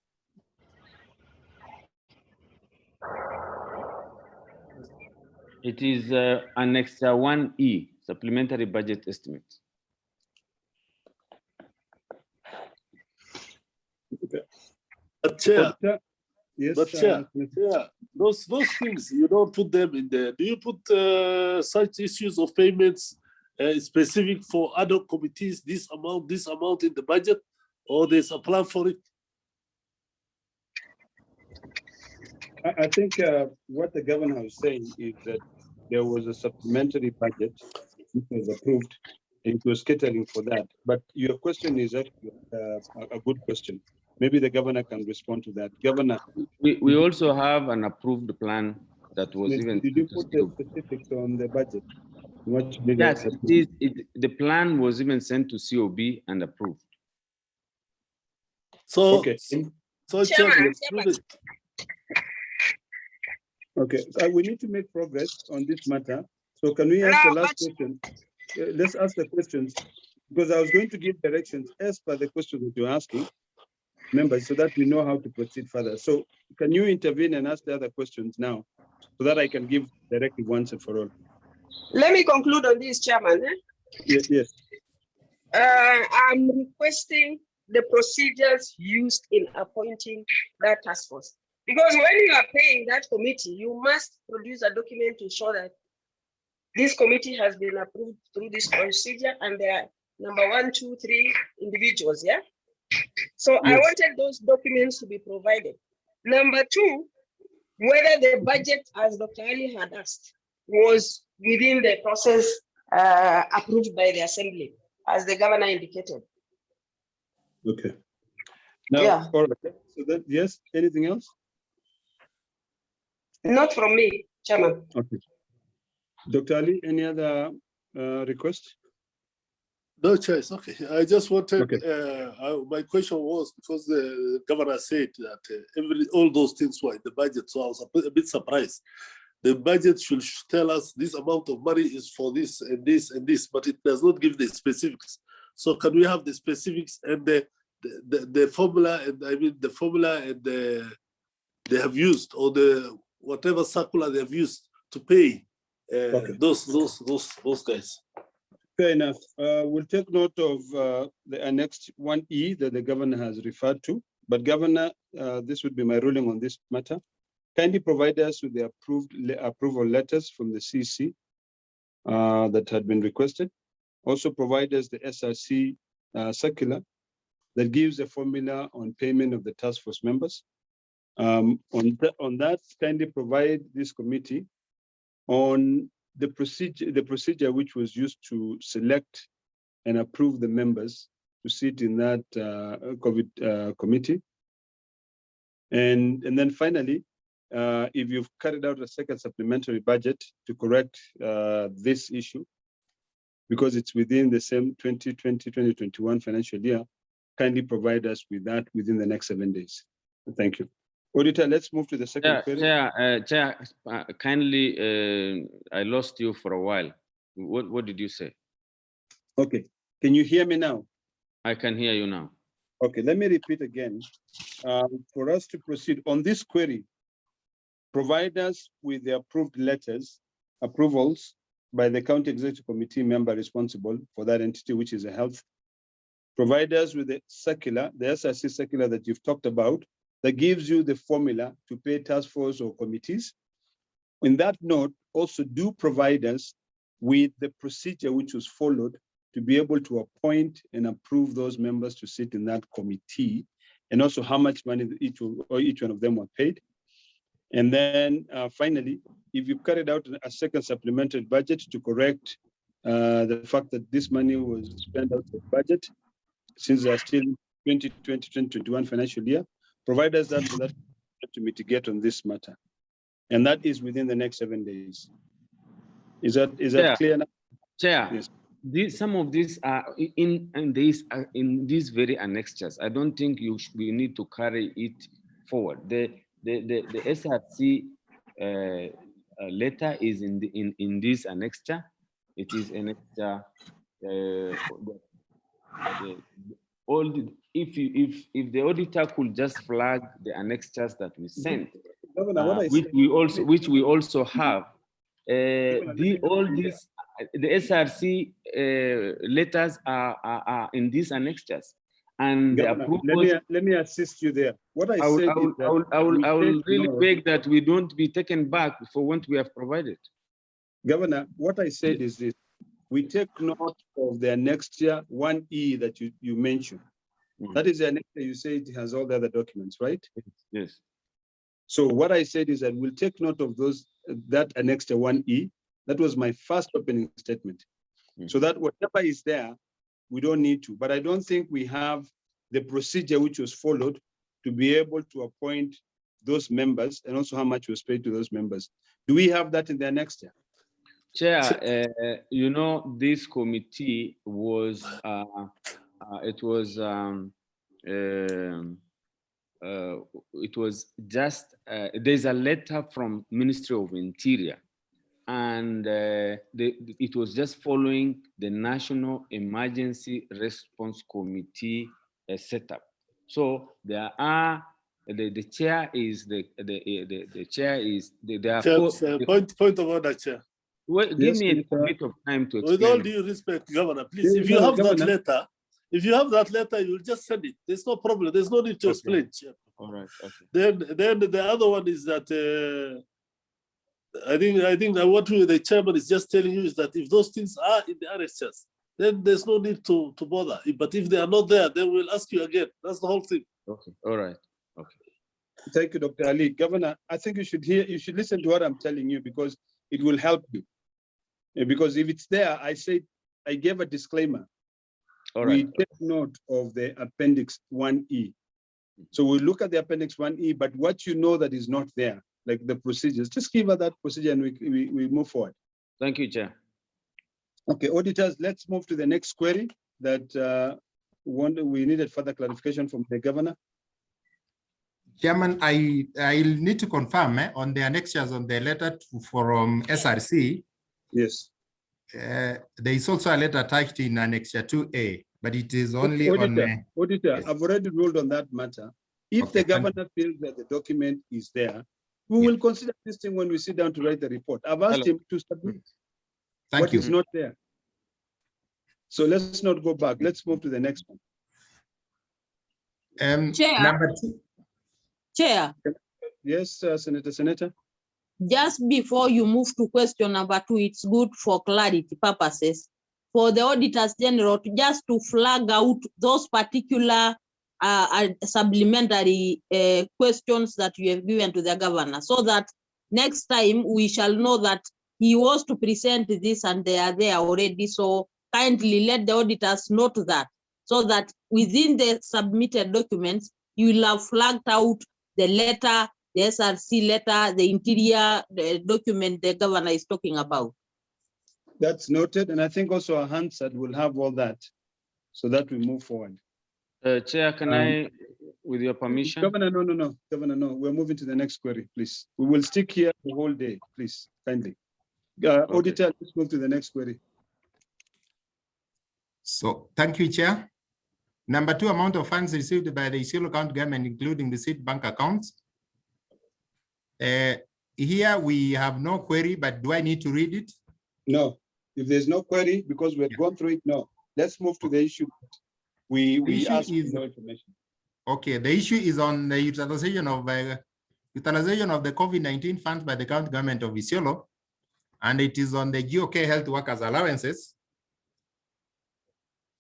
H: It is Annexure 1E, supplementary budget estimate.
A: Okay.
J: Chair,
A: yes,
J: but Chair, those things, you don't put them in there. Do you put such issues of payments specific for other committees, this amount in the budget, or there's a plan for it?
A: I think what the governor was saying is that there was a supplementary budget which was approved, and it was catering for that. But your question is actually a good question. Maybe the governor can respond to that. Governor,
H: we also have an approved plan that was even.
A: Did you put the specifics on the budget?
H: Yes, the plan was even sent to COB and approved.
J: So,
A: okay.
D: Chairman.
A: Okay, we need to make progress on this matter. So can we ask the last question? Let's ask the questions, because I was going to give directions as per the question that you're asking, members, so that we know how to proceed further. So can you intervene and ask the other questions now, so that I can give directive once and for all?
D: Let me conclude on this, Chairman.
A: Yes.
D: I'm requesting the procedures used in appointing that task force. Because when you are paying that committee, you must produce a document to show that this committee has been approved through this procedure, and there are number 1, 2, 3 individuals, yeah? So yes. I wanted those documents to be provided. Number 2, whether the budget, as Dr. Ali had asked, was within the process approved by the assembly, as the governor indicated.
A: Okay. Now,
D: yeah.
A: All right. So that, yes, anything else?
D: Not from me, Chairman.
A: Okay. Dr. Ali, any other request?
J: No, Chair, it's okay. I just wanted, my question was, because the governor said that all those things were in the budget, so I was a bit surprised. The budget should tell us this amount of money is for this and this and this, but it does not give the specifics. So can we have the specifics and the formula, and I mean the formula and they have used, or the whatever circular they have used to pay those guys?
A: Fair enough. We'll take note of the annexed 1E that the governor has referred to. But Governor, this would be my ruling on this matter. Kindly provide us with the approval letters from the CC that had been requested. Also provide us the SRC circular that gives a formula on payment of the task force members. On that, kindly provide this committee on the procedure which was used to select and approve the members to sit in that COVID committee. And then finally, if you've carried out a second supplementary budget to correct this issue, because it's within the same 2020-2021 financial year, kindly provide us with that within the next 7 days. Thank you. Auditor, let's move to the second query.
H: Chair, kindly, I lost you for a while. What did you say?
A: Okay, can you hear me now?
H: I can hear you now.
A: Okay, let me repeat again. For us to proceed on this query, provide us with the approved approvals by the County Executive Committee member responsible for that entity, which is a health. Provide us with the circular, the SRC circular that you've talked about, that gives you the formula to pay task force or committees. In that note, also do provide us with the procedure which was followed to be able to appoint and approve those members to sit in that committee, and also how much money each one of them were paid. And then finally, if you carried out a second supplemental budget to correct the fact that this money was spent out of budget, since they are still 2020-2021 financial year, provide us that so that to mitigate on this matter. And that is within the next 7 days. Is that clear enough?
H: Chair,
A: yes.
H: Some of these are in these very annexures. I don't think we need to carry it forward. The SRC letter is in this annexure. It is annexure. If the auditor could just flag the annexures that we sent, which we also have, the SRC letters are in these annexures, and
A: Governor, let me assist you there. What I said is that
H: I will really beg that we don't be taken back for what we have provided.
A: Governor, what I said is this: we take note of the annexure 1E that you mentioned. That is the annexure. You say it has all the other documents, right?
H: Yes.
A: So what I said is that we'll take note of that annexure 1E. That was my first opening statement. So that whatever is there, we don't need to. But I don't think we have the procedure which was followed to be able to appoint those members, and also how much was paid to those members. Do we have that in the annexure?
H: Chair, you know, this committee was it was just there's a letter from Ministry of Interior, and it was just following the National Emergency Response Committee setup. So there are the chair is the chair is
J: point of order, Chair.
H: Well, give me a bit of time to explain.
J: With all due respect, Governor, please, if you have that letter, you will just send it. There's no problem. There's no need to explain, Chair.
H: All right. Okay.
J: Then the other one is that I think that what the chairman is just telling you is that if those things are in the RSS, then there's no need to bother. But if they are not there, then we'll ask you again. That's the whole thing.
H: Okay. All right. Okay.
A: Thank you, Dr. Ali. Governor, I think you should listen to what I'm telling you, because it will help you. Because if it's there, I gave a disclaimer.
H: All right.
A: We take note of the appendix 1E. So we look at the appendix 1E, but what you know that is not there, like the procedures, just give us that procedure and we move forward.
H: Thank you, Chair.
A: Okay, auditors, let's move to the next query that we needed further clarification from the governor.
F: Chairman, I need to confirm on the annexures on the letter from SRC.
A: Yes.
F: There is also a letter attached in annexure 2A, but it is only
A: Auditor,
F: yes.
A: I've already ruled on that matter. If the governor feels that the document is there, we will consider this thing when we sit down to write the report. I've asked him to submit what is not there. So let's not go back. Let's move to the next one.
B: Chair.
F: Number 2.
B: Chair.
A: Yes, Senator.
B: Just before you move to question number 2, it's good for clarity purposes for the auditors general just to flag out those particular supplementary questions that you have given to the governor, so that next time we shall know that he was to present this and they are there already. So kindly let the auditors note that, so that within the submitted documents, you will have flagged out the letter, the SRC letter, the interior document the governor is talking about.
A: That's noted. And I think also our Hansard will have all that so that we move forward.
H: Chair, can I, with your permission?
A: Governor, no. Governor, no. We're moving to the next query, please. We will stick here the whole day, please, kindly. Auditor, let's move to the next query.
F: So, thank you, Chair. Number 2, amount of funds received by the Isiolo County government, including the seed bank accounts. Here we have no query, but do I need to read it?
A: No. If there's no query, because we've gone through it, no. Let's move to the issue. We ask for more information.
F: Okay, the issue is on the utilization of the COVID-19 funds by the county government of Isiolo, and it is on the GOK health workers allowances.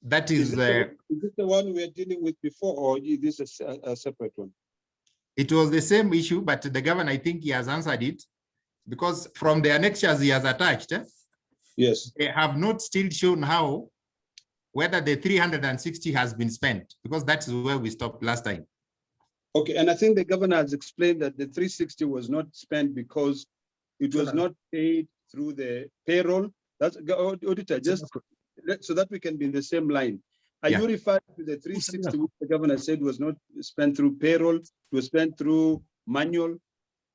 F: That
A: Is
F: is,
A: this the one we are dealing with before, or is this a separate one?
F: it was the same issue, but the governor, I think he has answered it because from the annexures he has attached,
A: Yes.
F: they have not still shown how, whether the 360 has been spent, because that's where we stopped last time.
A: Okay, and I think the governor has explained that the 360 was not spent because it was not paid through the payroll. That's auditor, just so that we can be in the same line. Are you referring to the 360 which the governor said was not spent through payroll, it was spent through manual,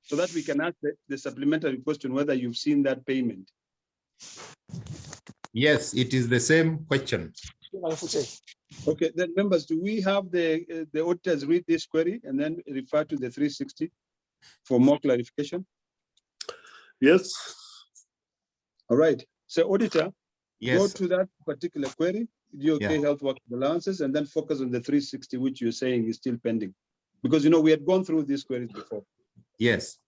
A: so that we can ask the supplementary question whether you've seen that payment?
F: Yes, it is the same question.
A: Okay, then members, do we have the auditors read this query and then refer to the 360 for more clarification?
J: Yes.
A: All right. So auditor,
F: Yes.
A: go to that particular query, DOK health work allowances, and then focus on the 360, which you're saying is still pending. Because we had gone through these queries before.
F: Yes.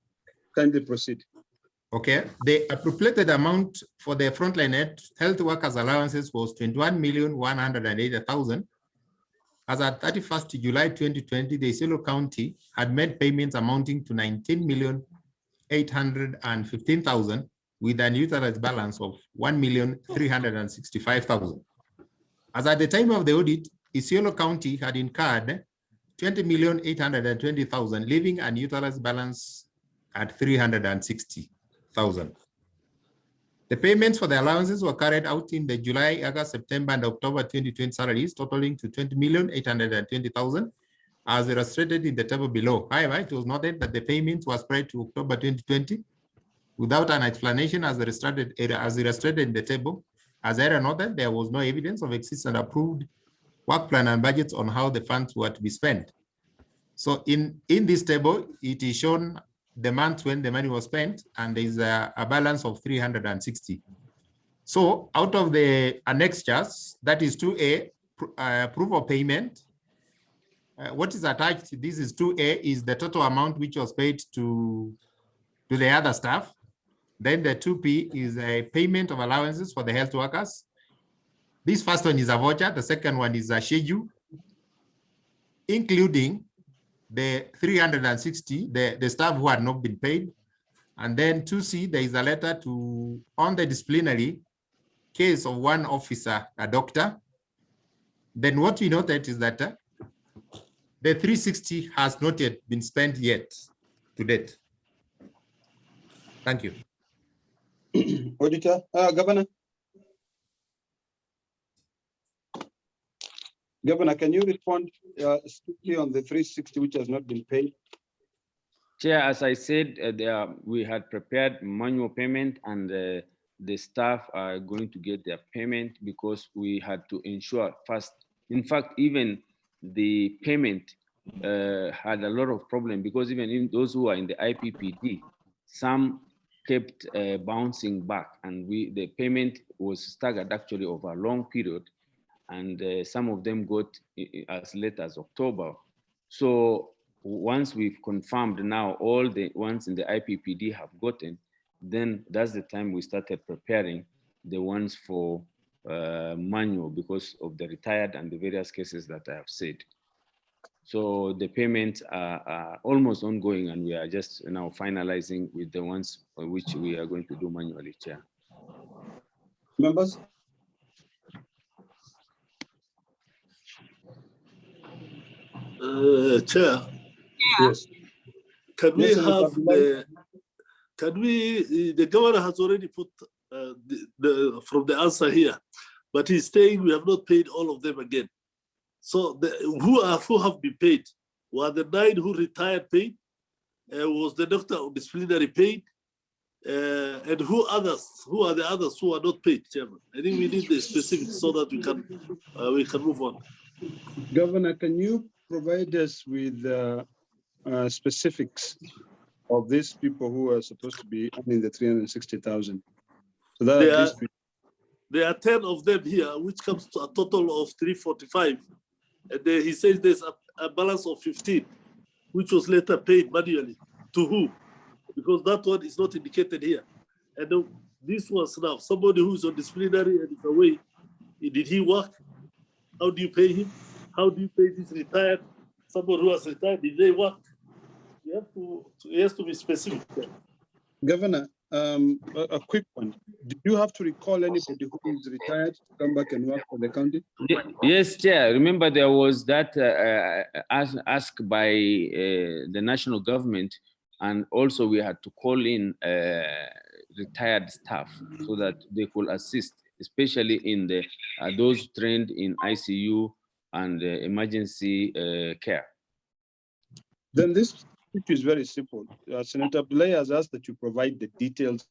A: Kindly proceed.
F: Okay, the appropriated amount for the frontline health workers allowances was 21,180,000. As at 31st July 2020, the Isiolo County had made payments amounting to 19,815,000 with an utilized balance of 1,365,000. As at the time of the audit, Isiolo County had incurred 20,820,000, leaving an utilized balance at 360,000. The payments for the allowances were carried out in the July, August, September, and October 2020 salaries, totaling to 20,820,000, as illustrated in the table below. However, it was noted that the payments were spread to October 2020 without an explanation as illustrated in the table. As I noted, there was no evidence of existing approved work plan and budgets on how the funds were to be spent. So in this table, it is shown the month when the money was spent, and there is a balance of 360. So out of the annexures, that is 2A, proof of payment. What is attached, this is 2A, is the total amount which was paid to the other staff. Then the 2P is a payment of allowances for the health workers. This first one is a voucher, the second one is a schedule, including the 360, the staff who had not been paid. And then 2C, there is a letter on the disciplinary case of one officer, a doctor. Then what we noted is that the 360 has not yet been spent yet to date. Thank you.
A: Auditor, Governor. Governor, can you respond strictly on the 360 which has not been paid?
H: Chair, as I said, we had prepared manual payment, and the staff are going to get their payment because we had to ensure first. In fact, even the payment had a lot of problem because even in those who are in the IPPD, some kept bouncing back, and the payment was staggered actually over a long period, and some of them got as late as October. So once we've confirmed now all the ones in the IPPD have gotten, then that's the time we started preparing the ones for manual because of the retired and the various cases that I have said. So the payments are almost ongoing, and we are just now finalizing with the ones which we are going to do manually, Chair.
A: Members?
J: Chair.
A: Yes.
J: Can we
A: Yes,
J: have
A: Mr.
J: the governor has already put from the answer here, but he's saying we have not paid all of them again. So who have been paid? Were the 9 who retired paid? Was the doctor on disciplinary paid? And who are the others who are not paid, Chairman? I think we need the specifics so that we can move on.
A: Governor, can you provide us with specifics of these people who are supposed to be earning the 360,000? So that at least
J: there are 10 of them here, which comes to a total of 345. And he says there's a balance of 15, which was later paid manually. To who? Because that one is not indicated here. And this was now somebody who is on disciplinary and is away. Did he work? How do you pay him? How do you pay this retired, somebody who has retired? Did they work? You have to, it has to be specific.
A: Governor, a quick one. Did you have to recall anybody who is retired to come back and work for the county?
H: Yes, Chair. Remember, there was that asked by the national government, and also we had to call in retired staff so that they could assist, especially in the those trained in ICU and emergency care.
A: Then this is very simple. Senator Abdullahi has asked that you provide the details.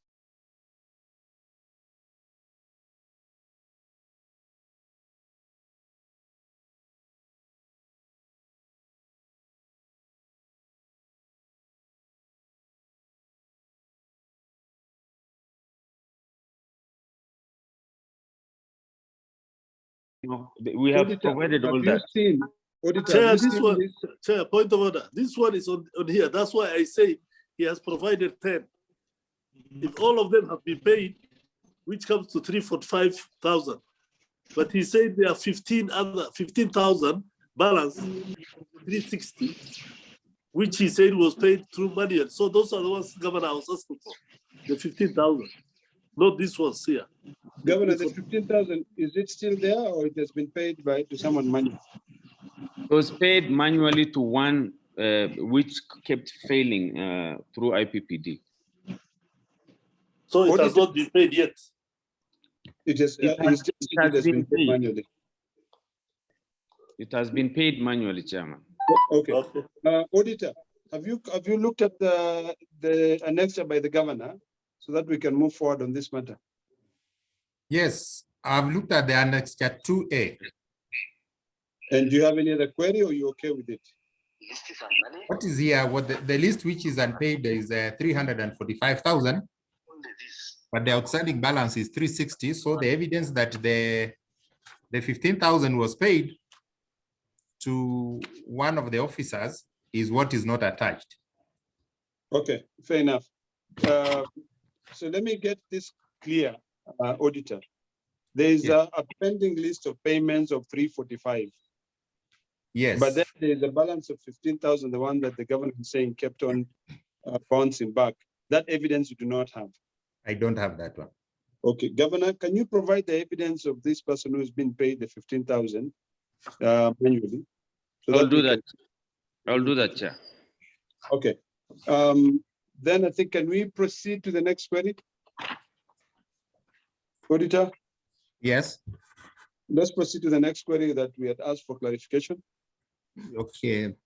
H: We have provided all that.
J: Chair, this one, Chair, point of order. This one is on here. That's why I say he has provided 10. If all of them have been paid, which comes to 345,000. But he said there are 15,000 balance, 360, which he said was paid through manual. So those are the ones Governor was asking for, the 15,000, not these ones here.
A: Governor, the 15,000, is it still there or it has been paid to someone manually?
H: It was paid manually to one which kept failing through IPPD.
J: So it has not been paid yet.
A: It has been paid manually.
H: It has been paid manually, Chairman.
A: Okay. Auditor, have you looked at the annexure by the governor so that we can move forward on this matter?
F: Yes, I've looked at the annexure 2A.
A: And do you have any other query or are you okay with it?
F: What is here? What the list which is unpaid is 345,000, but the outstanding balance is 360. So the evidence that the 15,000 was paid to one of the officers is what is not attached.
A: Okay, fair enough. So let me get this clear, Auditor. There is a pending list of payments of 345.
F: Yes.
A: But then there's a balance of 15,000, the one that the government is saying kept on bouncing back. That evidence you do not have.
F: I don't have that one.
A: Okay, Governor, can you provide the evidence of this person who's been paid the 15,000 manually? So
H: I'll do that. I'll do that, Chair.
A: Okay. Then I think, can we proceed to the next query? Auditor?
F: Yes.
A: Let's proceed to the next query that we had asked for clarification.
F: Okay.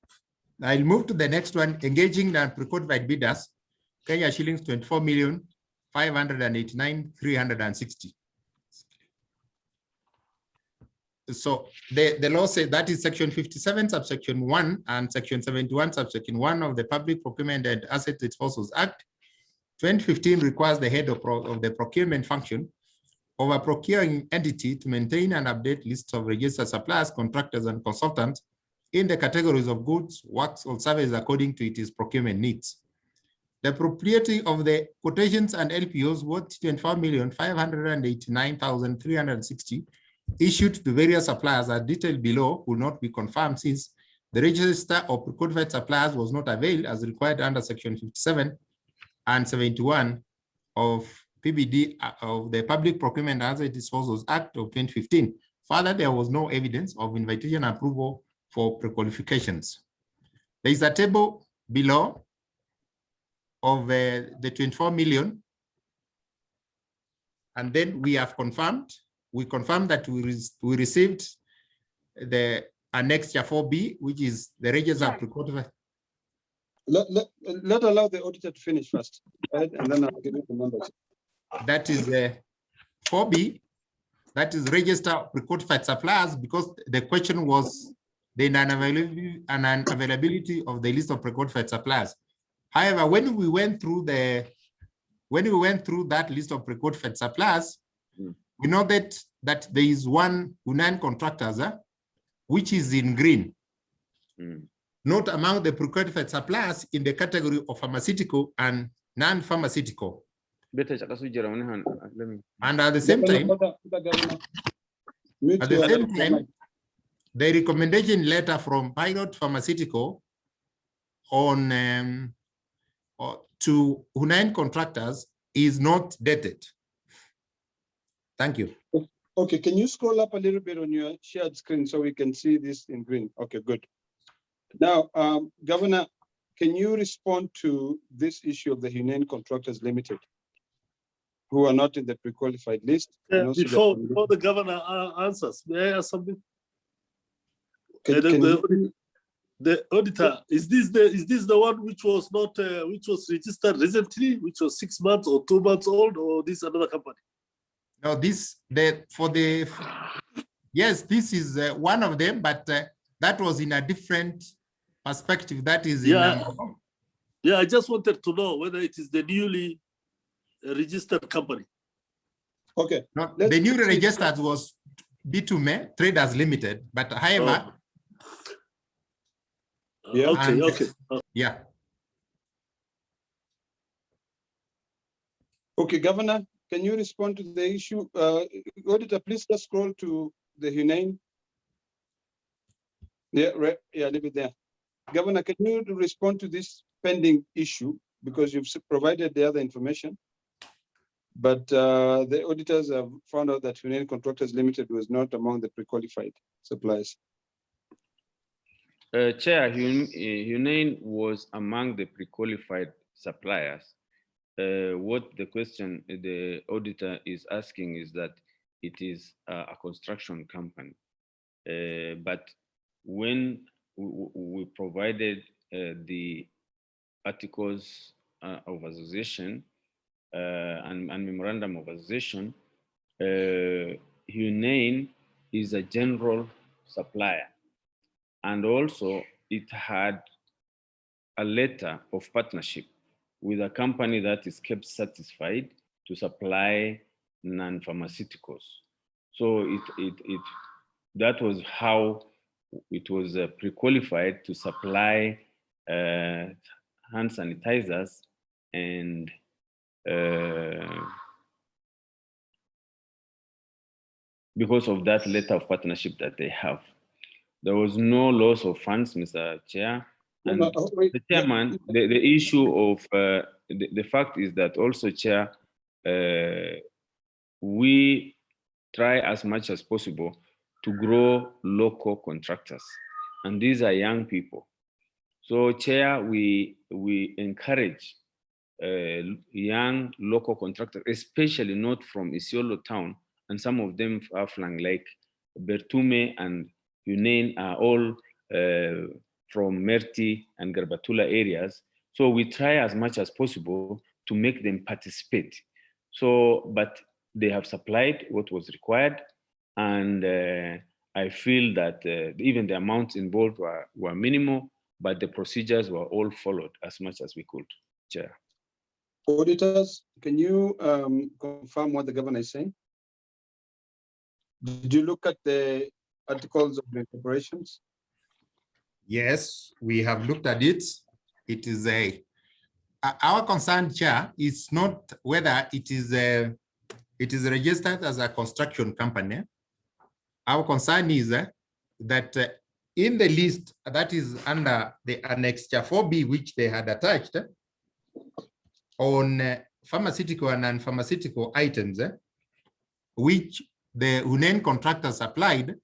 F: I'll move to the next one. Engaging non-pre-qualified bidders, Kenya shillings 24,589,360. So the law says that is section 57, subsection 1 and section 71, subsection 1 of the Public Procurement and Asset Disposals Act. 2015 requires the head of the procurement function of a procuring entity to maintain and update lists of registered suppliers, contractors, and consultants in the categories of goods, works, or services according to its procurement needs. The propriety of the quotations and LPOs worth 24,589,360 issued to various suppliers as detailed below will not be confirmed since the register of pre-qualified suppliers was not availed as required under section 57 and 71 of PBD of the Public Procurement and Asset Disposals Act of 2015. Further, there was no evidence of invitation approval for pre-qualifications. There is a table below of the 24 million. And then we have confirmed, that we received the annexure 4B, which is the register of pre-qualified.
A: Let allow the auditor to finish first, right? And then I'll give you the numbers.
F: That is 4B, that is register pre-qualified suppliers, because the question was the unavailability of the list of pre-qualified suppliers. However, when we went through that list of pre-qualified suppliers, we know that there is one Unan contractors, which is in green, not among the pre-qualified suppliers in the category of pharmaceutical and non-pharmaceutical. And at the same time, the recommendation letter from Pilot Pharmaceutical on to Hunain contractors is not dated. Thank you.
A: Okay, can you scroll up a little bit on your shared screen so we can see this in green? Okay, good. Now, Governor, can you respond to this issue of the Hunain Contractors Limited, who are not in the pre-qualified list? And also
J: Before the governor answers, may I ask something? The auditor, is this the one which was not which was registered recently, which was 6 months or 2 months old, or this another company?
F: No, yes, this is one of them, but that was in a different perspective. That is in
J: yeah, I just wanted to know whether it is the newly registered company.
A: Okay.
F: No, the newly registered was B2Me Traders Limited, but however.
A: Yeah.
J: Okay.
F: Yeah.
A: Okay, Governor, can you respond to the issue? Auditor, please just scroll to the Hunain. Yeah, right. Yeah, leave it there. Governor, can you respond to this pending issue? Because you've provided the other information, but the auditors have found out that Hunain Contractors Limited was not among the pre-qualified suppliers.
H: Chair, Hunain was among the pre-qualified suppliers. What the question the auditor is asking is that it is a construction company. But when we provided the articles of association and memorandum of association, Hunain is a general supplier. And also it had a letter of partnership with a company that is kept satisfied to supply non-pharmaceuticals. So that was how it was pre-qualified to supply hand sanitizers and because of that letter of partnership that they have. There was no loss of funds, Mr. Chair. And the chairman, the issue of the fact is that also, Chair, we try as much as possible to grow local contractors, and these are young people. So, Chair, we encourage young local contractors, especially not from Isiolo town, and some of them are flung like Bertume and Hunain are all from Merti and Garbatula areas. So we try as much as possible to make them participate. So, but they have supplied what was required. And I feel that even the amounts involved were minimal, but the procedures were all followed as much as we could, Chair.
A: Auditors, can you confirm what the governor is saying? Did you look at the articles of the incorporations?
F: Yes, we have looked at it. It is our concern, Chair, is not whether it is registered as a construction company. Our concern is that in the list that is under the Annexure 4B, which they had attached on pharmaceutical and non-pharmaceutical items, which the Hunain contractor supplied,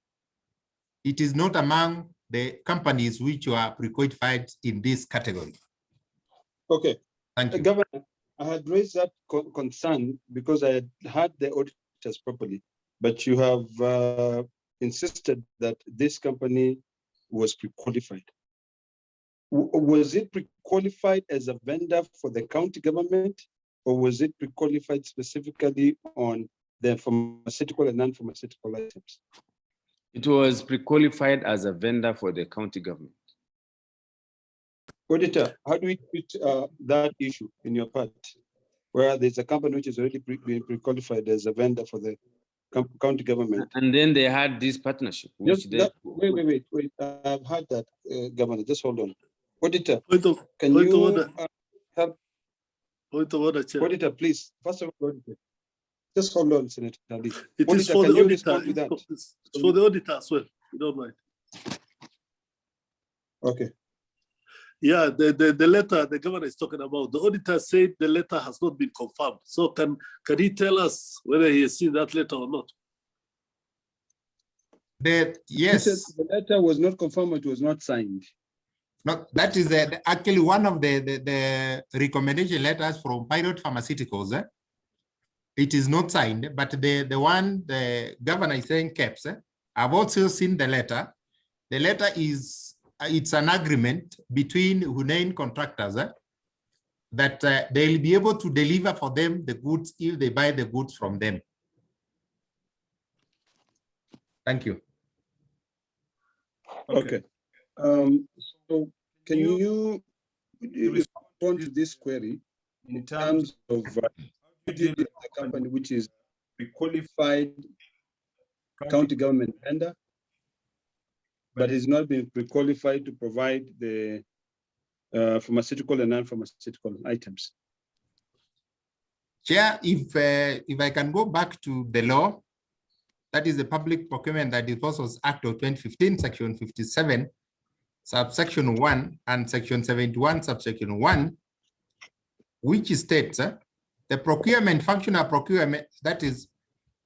F: it is not among the companies which were pre-qualified in this category.
A: Okay.
F: Thank you.
A: Governor, I had raised that concern because I had heard the auditors properly, but you have insisted that this company was pre-qualified. Was it pre-qualified as a vendor for the county government, or was it pre-qualified specifically on the pharmaceutical and non-pharmaceutical items?
H: It was pre-qualified as a vendor for the county government.
A: Auditor, how do we treat that issue in your part, where there's a company which is already been pre-qualified as a vendor for the county government?
H: And then they had this partnership. Which
A: wait. I've heard that, Governor. Just hold on. Auditor, can
J: point
A: you
J: order.
A: help?
J: Point of order, Chair.
A: Auditor, please. First of all, auditor, just hold on, Senator Ali.
J: It is
A: Auditor,
J: for
A: can
J: the
A: you
J: auditor.
A: respond to that?
J: It's for the auditor as well. You don't mind.
A: Okay.
J: Yeah, the letter the governor is talking about, the auditor said the letter has not been confirmed. So can he tell us whether he has seen that letter or not?
F: Yes.
A: The letter was not confirmed, it was not signed.
F: No, that is actually one of the recommendation letters from Pilot Pharmaceuticals. It is not signed, but the one the governor is saying caps. I've also seen the letter. The letter is it's an agreement between Hunain contractors that they'll be able to deliver for them the goods if they buy the goods from them. Thank you.
A: Okay. So can you respond to this query in terms of the company which is a qualified county government vendor, but is not being pre-qualified to provide the pharmaceutical and non-pharmaceutical items?
F: Chair, if I can go back to the law, that is the Public Procurement and Disposals Act of 2015, Section 57, subsection 1 and Section 71, subsection 1, which states the procurement function of procurement, that is,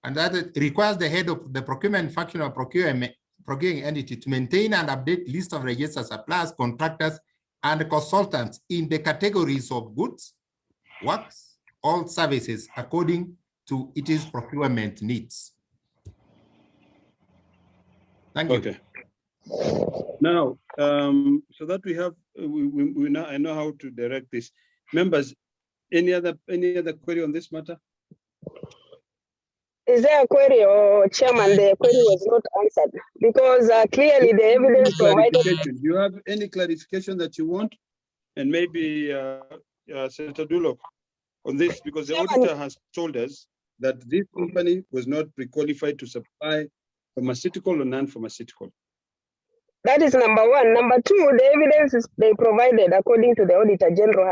F: and that requires the head of the procurement function of procuring entity to maintain and update list of registered suppliers, contractors, and consultants in the categories of goods, works, all services according to its procurement needs. Thank you.
A: Okay. Now, so that we have, we now I know how to direct this. Members, any other query on this matter?
D: Is there a query, or Chairman, the query was not answered? Because clearly the evidence provided.
A: Do you have any clarification that you want? And maybe Senator Dulo on this, because the auditor has told us that this company was not pre-qualified to supply pharmaceutical or non-pharmaceutical.
D: That is number one. Number two, the evidence they provided, according to the Auditor General,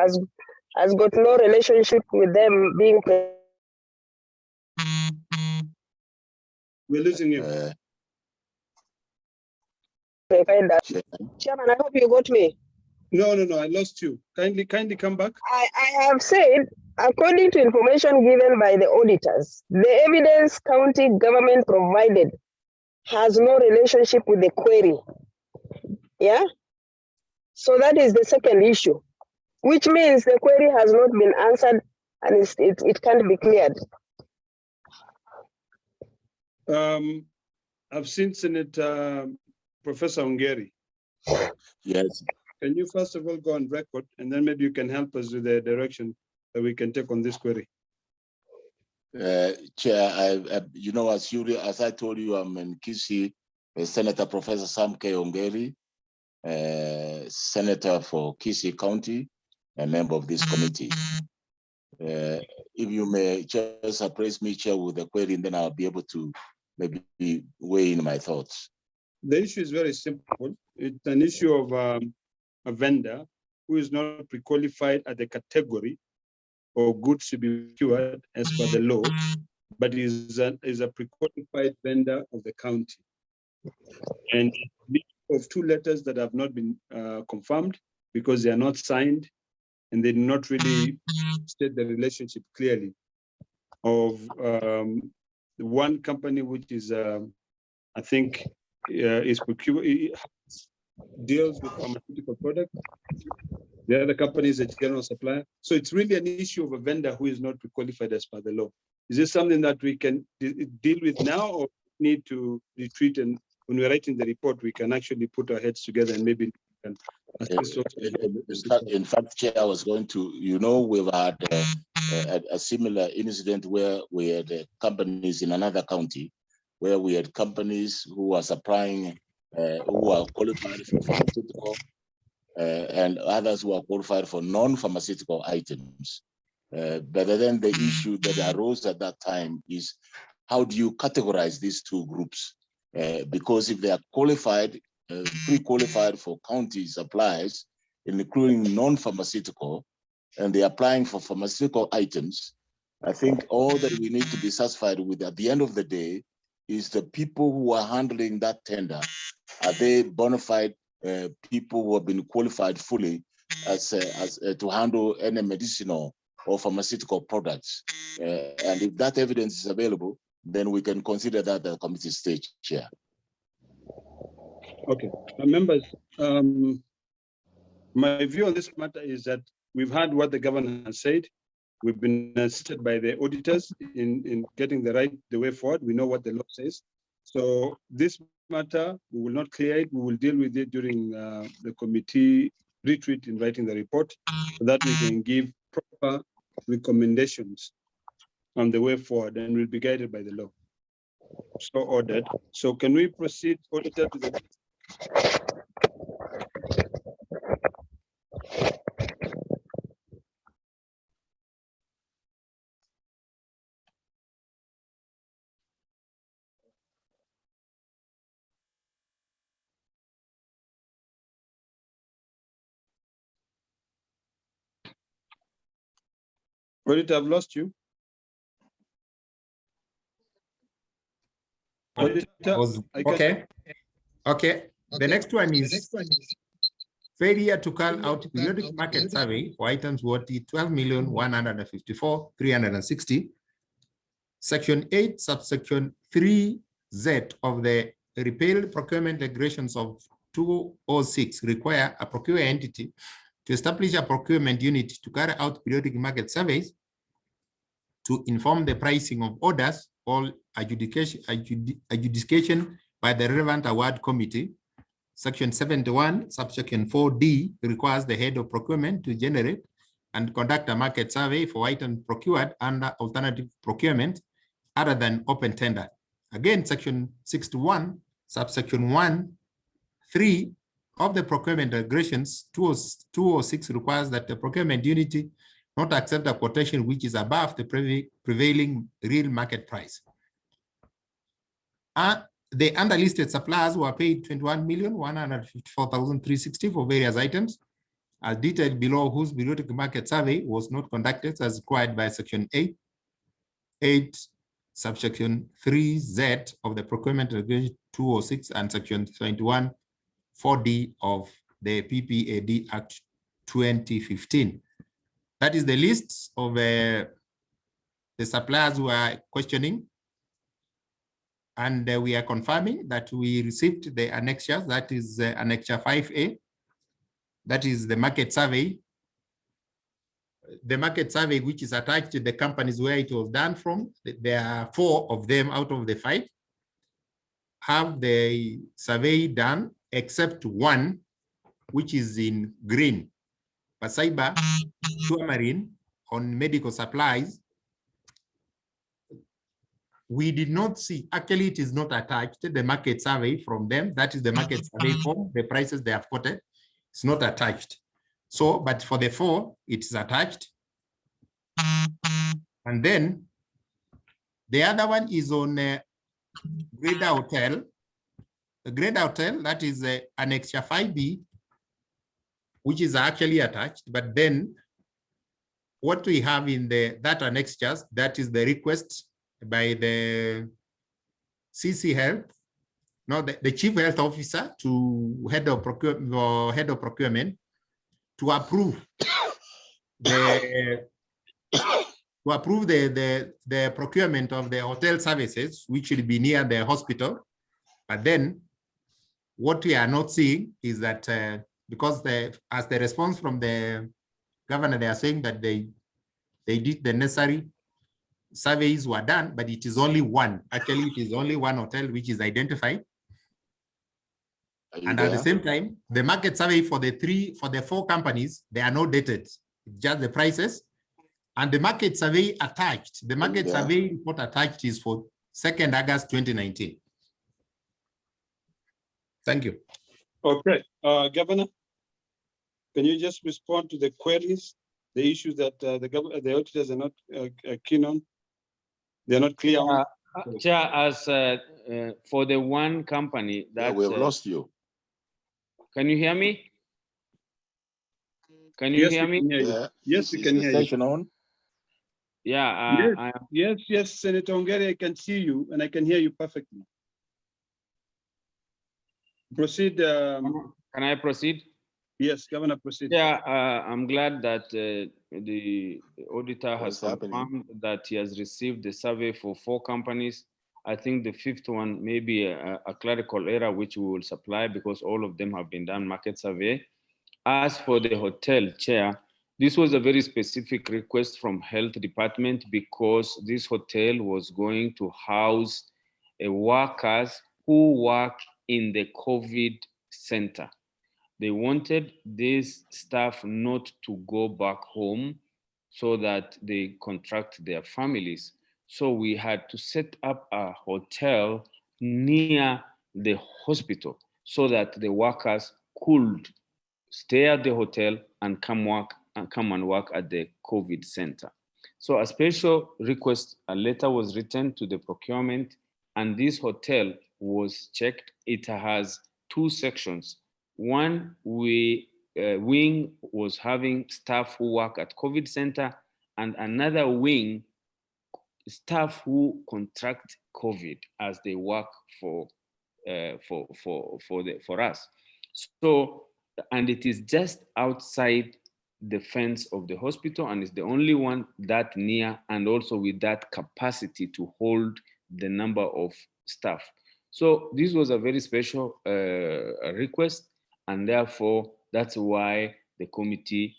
D: has got no relationship with them being.
A: We're losing you.
D: Chairman, I hope you got me.
A: No, I lost you. Kindly come back.
D: I have said, according to information given by the auditors, the evidence county government provided has no relationship with the query. Yeah. So that is the second issue, which means the query has not been answered and it can't be cleared.
A: I've seen Senator Professor Ongeri.
M: Yes.
A: Can you first of all go on record, and then maybe you can help us with the direction that we can take on this query?
M: Chair, you know, as I told you, I'm in Kisi, Senator Professor Sam K. Ongeri, Senator for Kisi County, a member of this committee. If you may just appraise me, Chair, with the query, and then I'll be able to maybe weigh in my thoughts.
A: The issue is very simple. It's an issue of a vendor who is not pre-qualified at the category of goods to be procured as per the law, but is a pre-qualified vendor of the county. And of two letters that have not been confirmed because they are not signed and they do not really state the relationship clearly of one company, which is, I think, deals with pharmaceutical products. The other company is a general supplier. So it's really an issue of a vendor who is not pre-qualified as per the law. Is this something that we can deal with now, or need to retreat, and when we're writing the report, we can actually put our heads together and maybe can assist?
M: In fact, Chair, I was going to, you know, we've had a similar incident where we had companies in another county, where we had companies who are supplying, who are qualified for pharmaceutical, and others who are qualified for non-pharmaceutical items. But then the issue that arose at that time is, how do you categorize these two groups? Because if they are qualified, pre-qualified for county supplies, including non-pharmaceutical, and they're applying for pharmaceutical items, I think all that we need to be satisfied with at the end of the day is the people who are handling that tender. Are they bona fide people who have been qualified fully as to handle any medicinal or pharmaceutical products. And if that evidence is available, then we can consider that at the committee stage, Chair.
A: Okay, members, my view on this matter is that we've heard what the governor has said. We've been assisted by the auditors in getting the way forward. We know what the law says. So this matter, we will not clear it. We will deal with it during the committee retreat in writing the report so that we can give proper recommendations on the way forward, and we'll be guided by the law. So ordered. So can we proceed, auditor, to the auditor? I've lost you. Auditor,
F: Okay. Okay. The next one is failure to carry out periodic market survey for items worth 12,154,360. Section 8, subsection 3Z of the repealed procurement regulations of 206 require a procure entity to establish a procurement unit to carry out periodic market surveys to inform the pricing of orders or adjudication by the relevant award committee. Section 71, subsection 4D requires the head of procurement to generate and conduct a market survey for items procured under alternative procurement other than open tender. Again, section 61, subsection 1(3) of the procurement regulations 206 requires that the procurement unit not accept a quotation which is above the prevailing real market price. The underlisted suppliers were paid 21,154,360 for various items, as detailed below, whose periodic market survey was not conducted as required by section 8, subsection 3Z of the procurement regulation 206 and section 21, 4D of the PPAD Act 2015. That is the list of the suppliers who are questioning. And we are confirming that we received the annexures, that is annexure 5A, that is the market survey. The market survey, which is attached to the companies where it was done from. There are 4 of them out of the 5 have the survey done, except one, which is in green. Pasaiba, Marine on medical supplies. We did not see, actually it is not attached, the market survey from them. That is the market survey form, the prices they have quoted. It's not attached. So, but for the 4, it is attached. And then the other one is on Greda Hotel. The Greda Hotel, that is annexure 5B, which is actually attached. But then what we have in that annexures, that is the request by the CC Health, no, the Chief Health Officer to head of procurement to approve the procurement of the hotel services, which will be near the hospital. But then what we are not seeing is that because as the response from the governor, they are saying that they did the necessary surveys were done, but it is only one. Actually, it is only one hotel which is identified. And at the same time, the market survey for the 4 companies, they are not dated, just the prices. And the market survey attached, the market survey report attached is for 2nd August 2019. Thank you.
A: Okay, Governor, can you just respond to the queries, the issues that the auditors are not keen on? They're not clear on?
H: Chair, as for the one company that
M: we have lost you.
H: Can you hear me? Can you hear me?
A: Yes, we can hear you.
M: On?
H: Yeah.
A: Yes, Senator Ongeri, I can see you and I can hear you perfectly. Proceed,
H: Can I proceed?
A: Yes, Governor, proceed.
H: Yeah, I'm glad that the auditor has
M: What's happening?
H: confirmed that he has received the survey for 4 companies. I think the 5th one may be a clerical error, which we will supply because all of them have been done market survey. As for the hotel, Chair, this was a very specific request from Health Department because this hotel was going to house workers who work in the COVID center. They wanted this staff not to go back home so that they contract their families. So we had to set up a hotel near the hospital so that the workers could stay at the hotel and come and work at the COVID center. So a special request, a letter was written to the procurement, and this hotel was checked. It has 2 sections. One wing was having staff who work at COVID center, and another wing staff who contract COVID as they work for us. So, and it is just outside the fence of the hospital, and it's the only one that near and also with that capacity to hold the number of staff. So this was a very special request, and therefore that's why the committee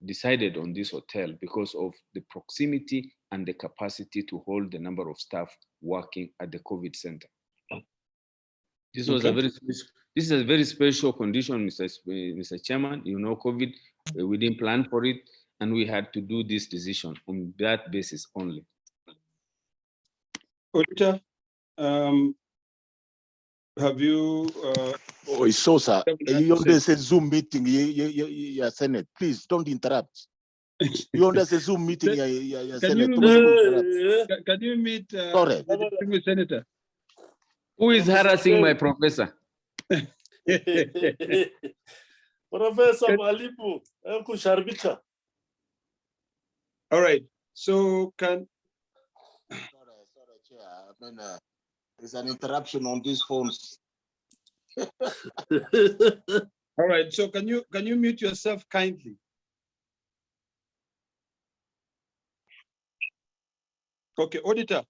H: decided on this hotel, because of the proximity and the capacity to hold the number of staff working at the COVID center. This was a very special, this is a very special condition, Mr. Chairman. You know, COVID, we didn't plan for it, and we had to do this decision on that basis only.
A: Auditor, have you?
M: Oh, it's so, sir. There's a Zoom meeting, your Senate. Please don't interrupt. There's a Zoom meeting, your Senate.
A: Can you meet
M: Sorry.
A: the Senator?
H: Who is harassing my professor?
J: Professor Malibu, Sharbika.
A: All right. So can.
M: Sorry, Chair. I mean, there's an interruption on these phones.
A: All right. So can you mute yourself kindly? Okay, Auditor.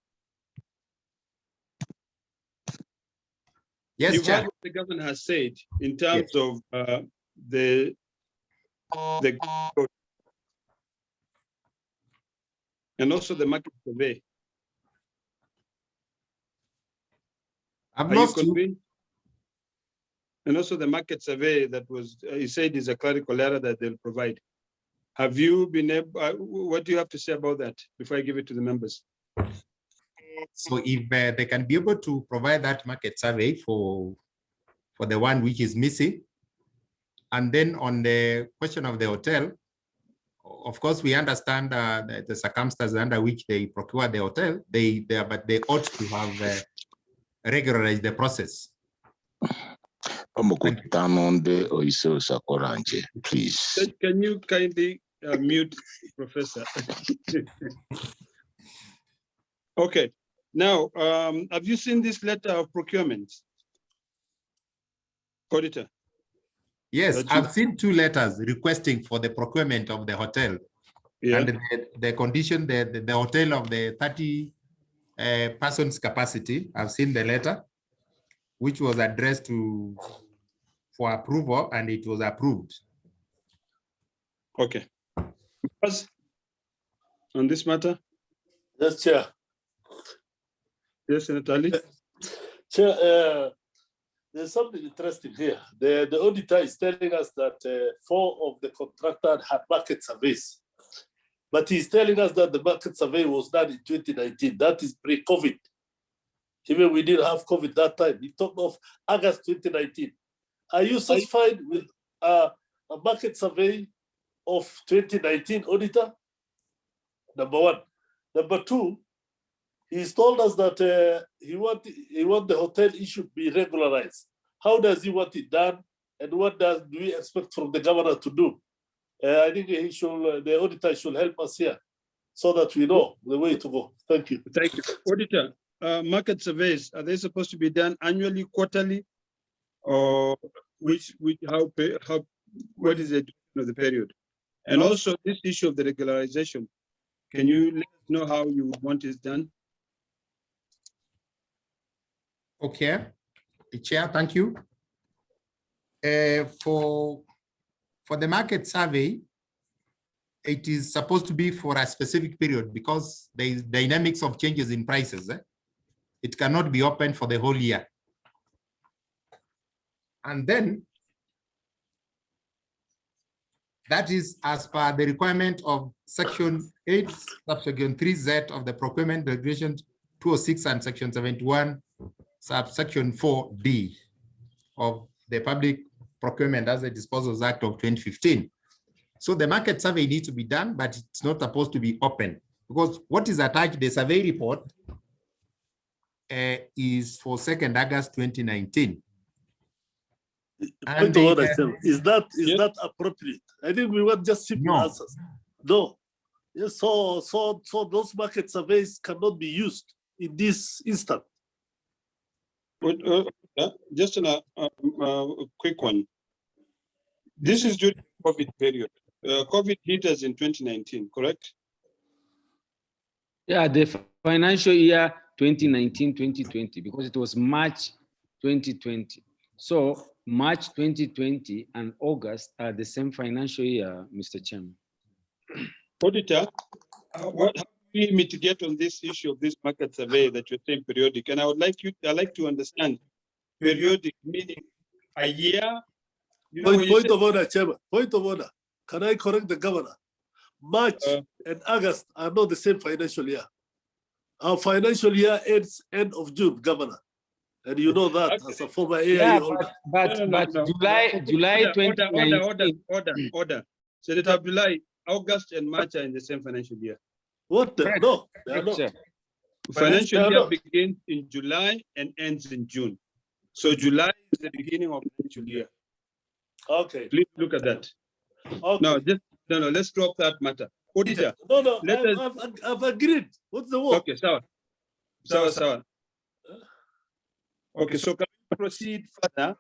F: Yes,
A: You've
F: Chair.
A: heard what the governor has said in terms of the and also the market survey.
F: I've
A: Are you
F: lost you.
A: convinced? And also the market survey that was, he said is a clerical error that they'll provide. Have you been able, what do you have to say about that before I give it to the members?
F: So if they can be able to provide that market survey for the one which is missing, and then on the question of the hotel, of course, we understand the circumstances under which they procure the hotel, but they ought to have regularized the process.
M: Please.
A: Can you kindly mute Professor? Okay. Now, have you seen this letter of procurement? Auditor?
F: Yes, I've seen 2 letters requesting for the procurement of the hotel. Yeah. And the condition, the hotel of the 30 persons capacity, I've seen the letter, which was addressed for approval, and it was approved.
A: Okay. On this matter?
J: Yes, Chair.
A: Yes, Senator Ali.
J: Chair, there's something interesting here. The auditor is telling us that 4 of the contractors had market surveys, but he's telling us that the market survey was done in 2019. That is pre-COVID. Even we didn't have COVID that time. He talked of August 2019. Are you satisfied with a market survey of 2019, auditor? Number 1. Number 2, he's told us that he want the hotel issue to be regularized. How does he want it done, and what do we expect from the governor to do? I think the auditor should help us here so that we know the way to go. Thank you.
A: Thank you. Auditor, market surveys, are they supposed to be done annually, quarterly? or what is the duration of the period? And also this issue of the regularization, can you let us know how you would want it done?
F: Okay, Chair, thank you. For the market survey, it is supposed to be for a specific period because there is dynamics of changes in prices. It cannot be open for the whole year. And then that is as per the requirement of Section 8, subsection 3Z of the Procurement Regulation 206 and Section 71, subsection 4D of the Public Procurement as a Disposals Act of 2015. So the market survey needs to be done, but it's not supposed to be open because what is attached, the survey report is for 2nd August 2019.
J: Point of order, is that appropriate? I think we want just simple answers. No. Yes, so those market surveys cannot be used in this instant.
A: Just a quick one. This is during the COVID period. COVID hit us in 2019, correct?
H: Yeah, the financial year 2019-2020, because it was March 2020. So March 2020 and August are the same financial year, Mr. Chairman.
A: Auditor, how do we mitigate on this issue of this market survey that you're saying periodic? And I'd like to understand periodic meaning a year.
J: Point of order, Chairman. Point of order. Can I correct the governor? March and August are not the same financial year. Our financial year ends end of June, governor. And you know that as a former AIA holder.
H: But July 2019.
A: Order. Senator Abdullahi, August and March are in the same financial year.
J: What? No, they are not.
A: Financial year begins in July and ends in June. So July is the beginning of the financial year.
J: Okay.
A: Please look at that.
J: Okay.
A: No, let's drop that matter. Auditor.
J: No, I've agreed. What's the word?
A: Okay, Sawa. Okay, so can we proceed further?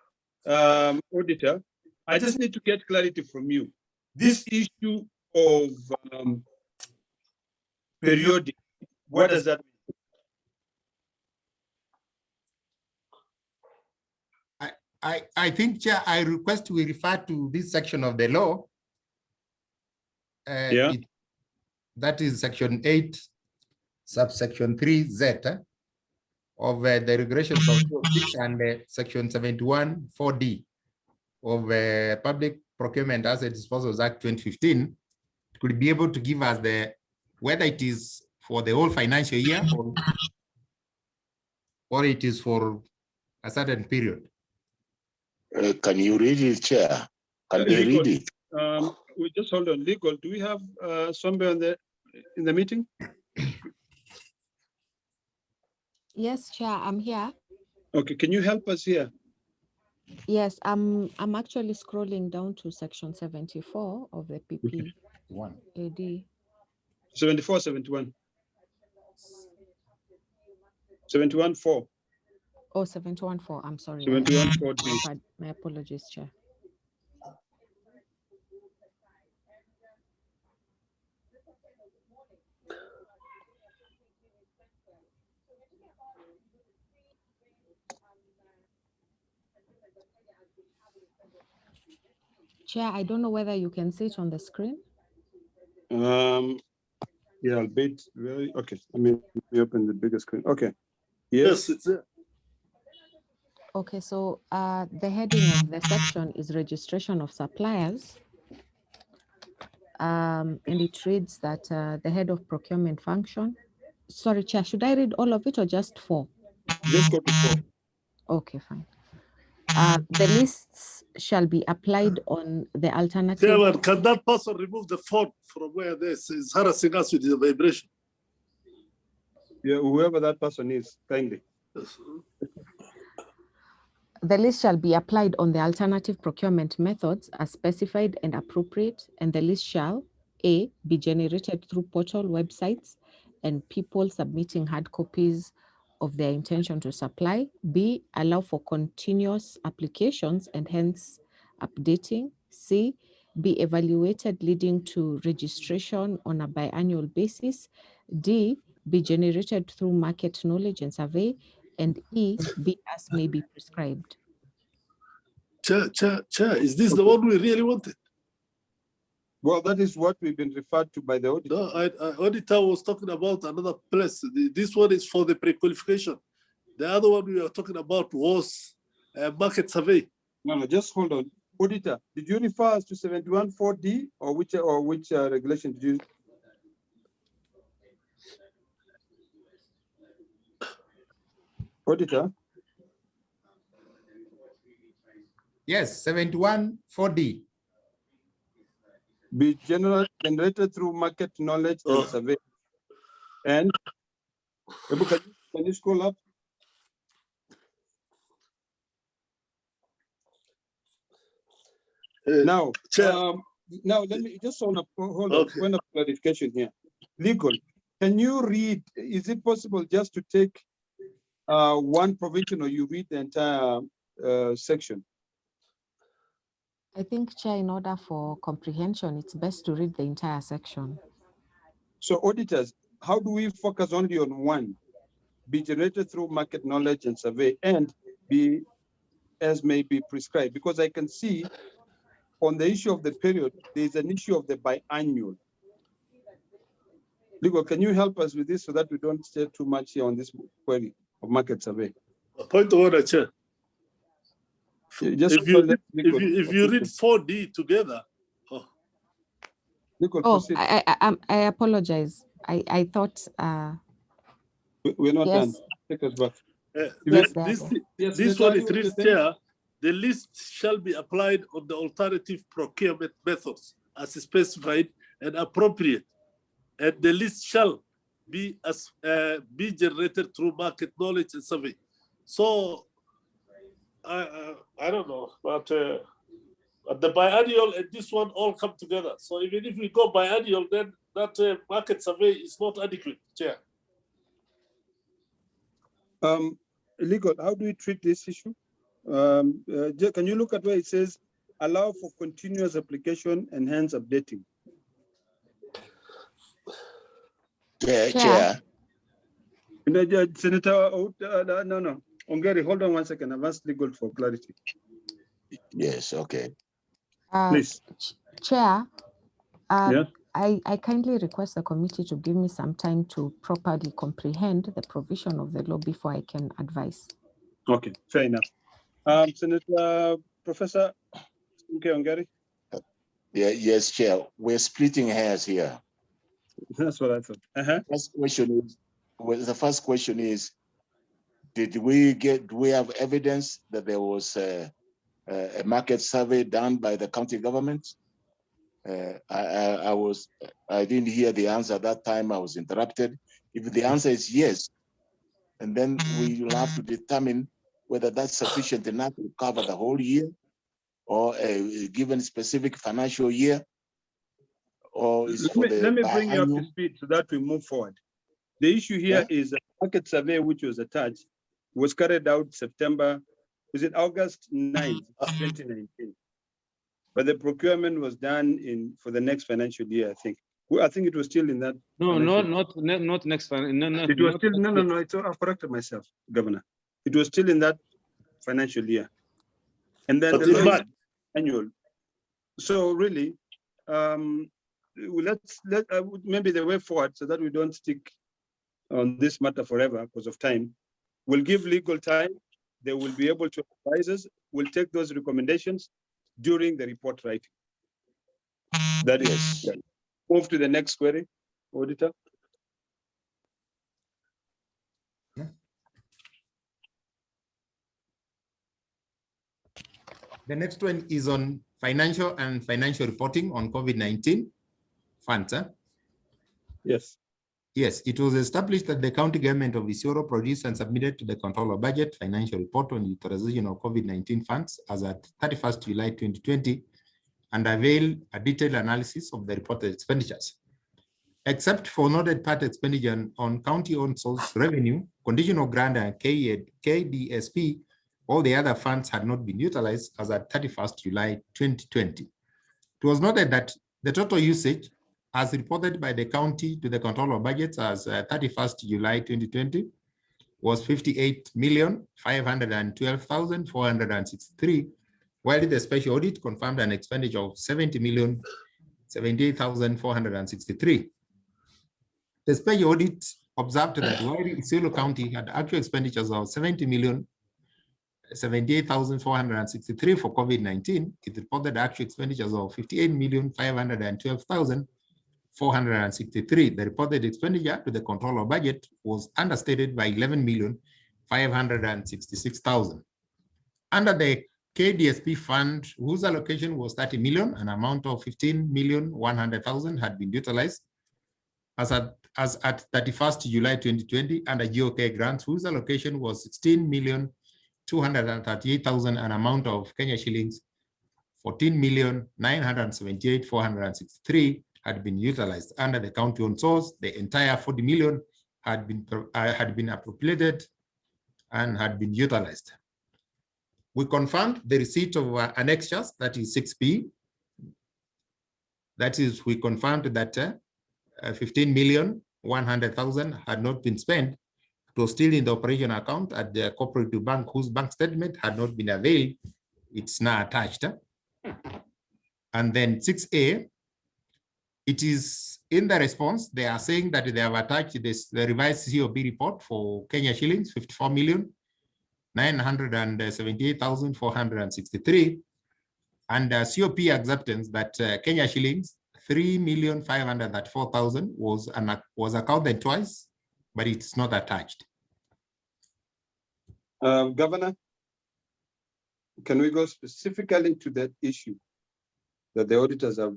A: Auditor, I just need to get clarity from you. This issue of periodic, what does that mean?
F: I think, Chair, I request we refer to this section of the law. That is Section 8, subsection 3Z of the regulations of 206 and Section 71, 4D of Public Procurement as a Disposals Act 2015. Could be able to give us whether it is for the whole financial year or it is for a certain period.
M: Can you read it, Chair? Can you read it?
A: We just hold on. Legal, do we have somebody in the meeting?
N: Yes, Chair, I'm here.
A: Okay, can you help us here?
N: Yes, I'm actually scrolling down to section 74 of the PP. AD.
A: 74, 71. 71.4.
N: Oh, 71.4. I'm sorry.
A: 71.4.
N: My apologies, Chair. Chair, I don't know whether you can see it on the screen.
A: Yeah, I'll bait. Really? Okay, I mean, we open the bigger screen. Okay. Yes,
J: it's there.
N: Okay, so the heading of the section is registration of suppliers. And it reads that the head of procurement function. Sorry, Chair, should I read all of it or just 4?
A: Just go to 4.
N: Okay, fine. The lists shall be applied on the alternative.
J: Chairman, can that person remove the phone from where this is harassing us with the vibration?
A: Yeah, whoever that person is, kindly.
N: The list shall be applied on the alternative procurement methods as specified and appropriate, and the list shall A, be generated through portal websites and people submitting hard copies of their intention to supply. B, allow for continuous applications and hence updating. C, be evaluated leading to registration on a biannual basis. D, be generated through market knowledge and survey. And E, be as may be prescribed.
J: Chair, is this the one we really wanted?
A: Well, that is what we've been referred to by the auditor.
J: No, auditor was talking about another place. This one is for the pre-qualification. The other one we were talking about was market survey.
A: No, just hold on. Auditor, did you refer us to 71.4D or which regulation did you? Auditor?
F: Yes, 71.4D.
A: Be generated through market knowledge and survey. And can you scroll up? Now, let me just hold on. Point of clarification here. Legal, can you read? Is it possible just to take one provision, or you read the entire section?
N: I think, Chair, in order for comprehension, it's best to read the entire section.
A: So, auditors, how do we focus only on one? Be generated through market knowledge and survey, and be as may be prescribed? Because I can see on the issue of the period, there's an issue of the biannual. Legal, can you help us with this so that we don't stay too much here on this query of market survey?
J: Point of order, Chair.
A: Just
J: if you read 4D together.
N: I apologize. I thought
A: we're not
N: yes.
A: done. Take us back.
J: This one it reads there. The list shall be applied on the alternative procurement methods as specified and appropriate, and the list shall be generated through market knowledge and survey. So I don't know, but the biannual and this one all come together. So even if we go biannual, then that market survey is not adequate, Chair.
A: Legal, how do we treat this issue? Can you look at where it says allow for continuous application and hence updating?
M: Chair.
A: Senator, no. Ongeri, hold on 1 second. I've asked legal for clarity.
M: Yes, okay.
A: Please.
N: Chair,
A: yeah.
N: I kindly request the committee to give me some time to properly comprehend the provision of the law before I can advise.
A: Okay, fair enough. Senator Professor Ongeri?
M: Yeah, yes, Chair. We're splitting hairs here.
A: That's what I thought.
M: The first question is, do we have evidence that there was a market survey done by the county government? I didn't hear the answer at that time. I was interrupted. If the answer is yes, and then we will have to determine whether that's sufficient enough to cover the whole year, or a given specific financial year, or is
A: let me bring you up to speed so that we move forward. The issue here is a market survey which was attached, was carried out September, was it August 9th, 2019? But the procurement was done for the next financial year, I think. I think it was still in that.
H: No, not next financial.
A: It was still, no, I've corrected myself, Governor. It was still in that financial year. And then the annual. So really, maybe the way forward so that we don't stick on this matter forever because of time. We'll give legal time. They will be able to advise us. We'll take those recommendations during the report writing. That is, move to the next query, Auditor.
F: The next one is on financial and financial reporting on COVID-19 funds.
A: Yes.
F: Yes, it was established that the county government of Isiolo produced and submitted to the Controller Budget financial report on utilization of COVID-19 funds as at 31st July 2020 and availed a detailed analysis of the reported expenditures. except for noted part expenditure on county-owned source revenue, conditional grant and KDSP, all the other funds had not been utilized as at 31st July 2020. It was noted that the total usage as reported by the county to the controller of budgets as 31st July 2020 was 58,512,463, while the special audit confirmed an expenditure of 70,078,463. The special audit observed that while Isiolo County had actual expenditures of 70,078,463 for COVID-19, it reported actual expenditures of 58,512,463. The reported expenditure to the controller budget was understated by 11,566,000. Under the KDSP fund, whose allocation was 30 million, an amount of 15,100,000 had been utilized. As at 31st July 2020, under GOK grants, whose allocation was 16,238,000, an amount of Kenya shillings 14,978,463 had been utilized. Under the county-owned source, the entire 40 million had been appropriated and had been utilized. We confirmed the receipt of annexures, that is 6B. That is, we confirmed that 15,100,000 had not been spent. It was still in the operation account at the cooperative bank whose bank statement had not been availed. It's now attached. And then 6A, it is in the response, they are saying that they have attached the revised COB report for Kenya shillings, 54,978,463, and COP acceptance that Kenya shillings 3,504,000 was accounted twice, but it's not attached.
A: Governor, can we go specifically to that issue that the auditors have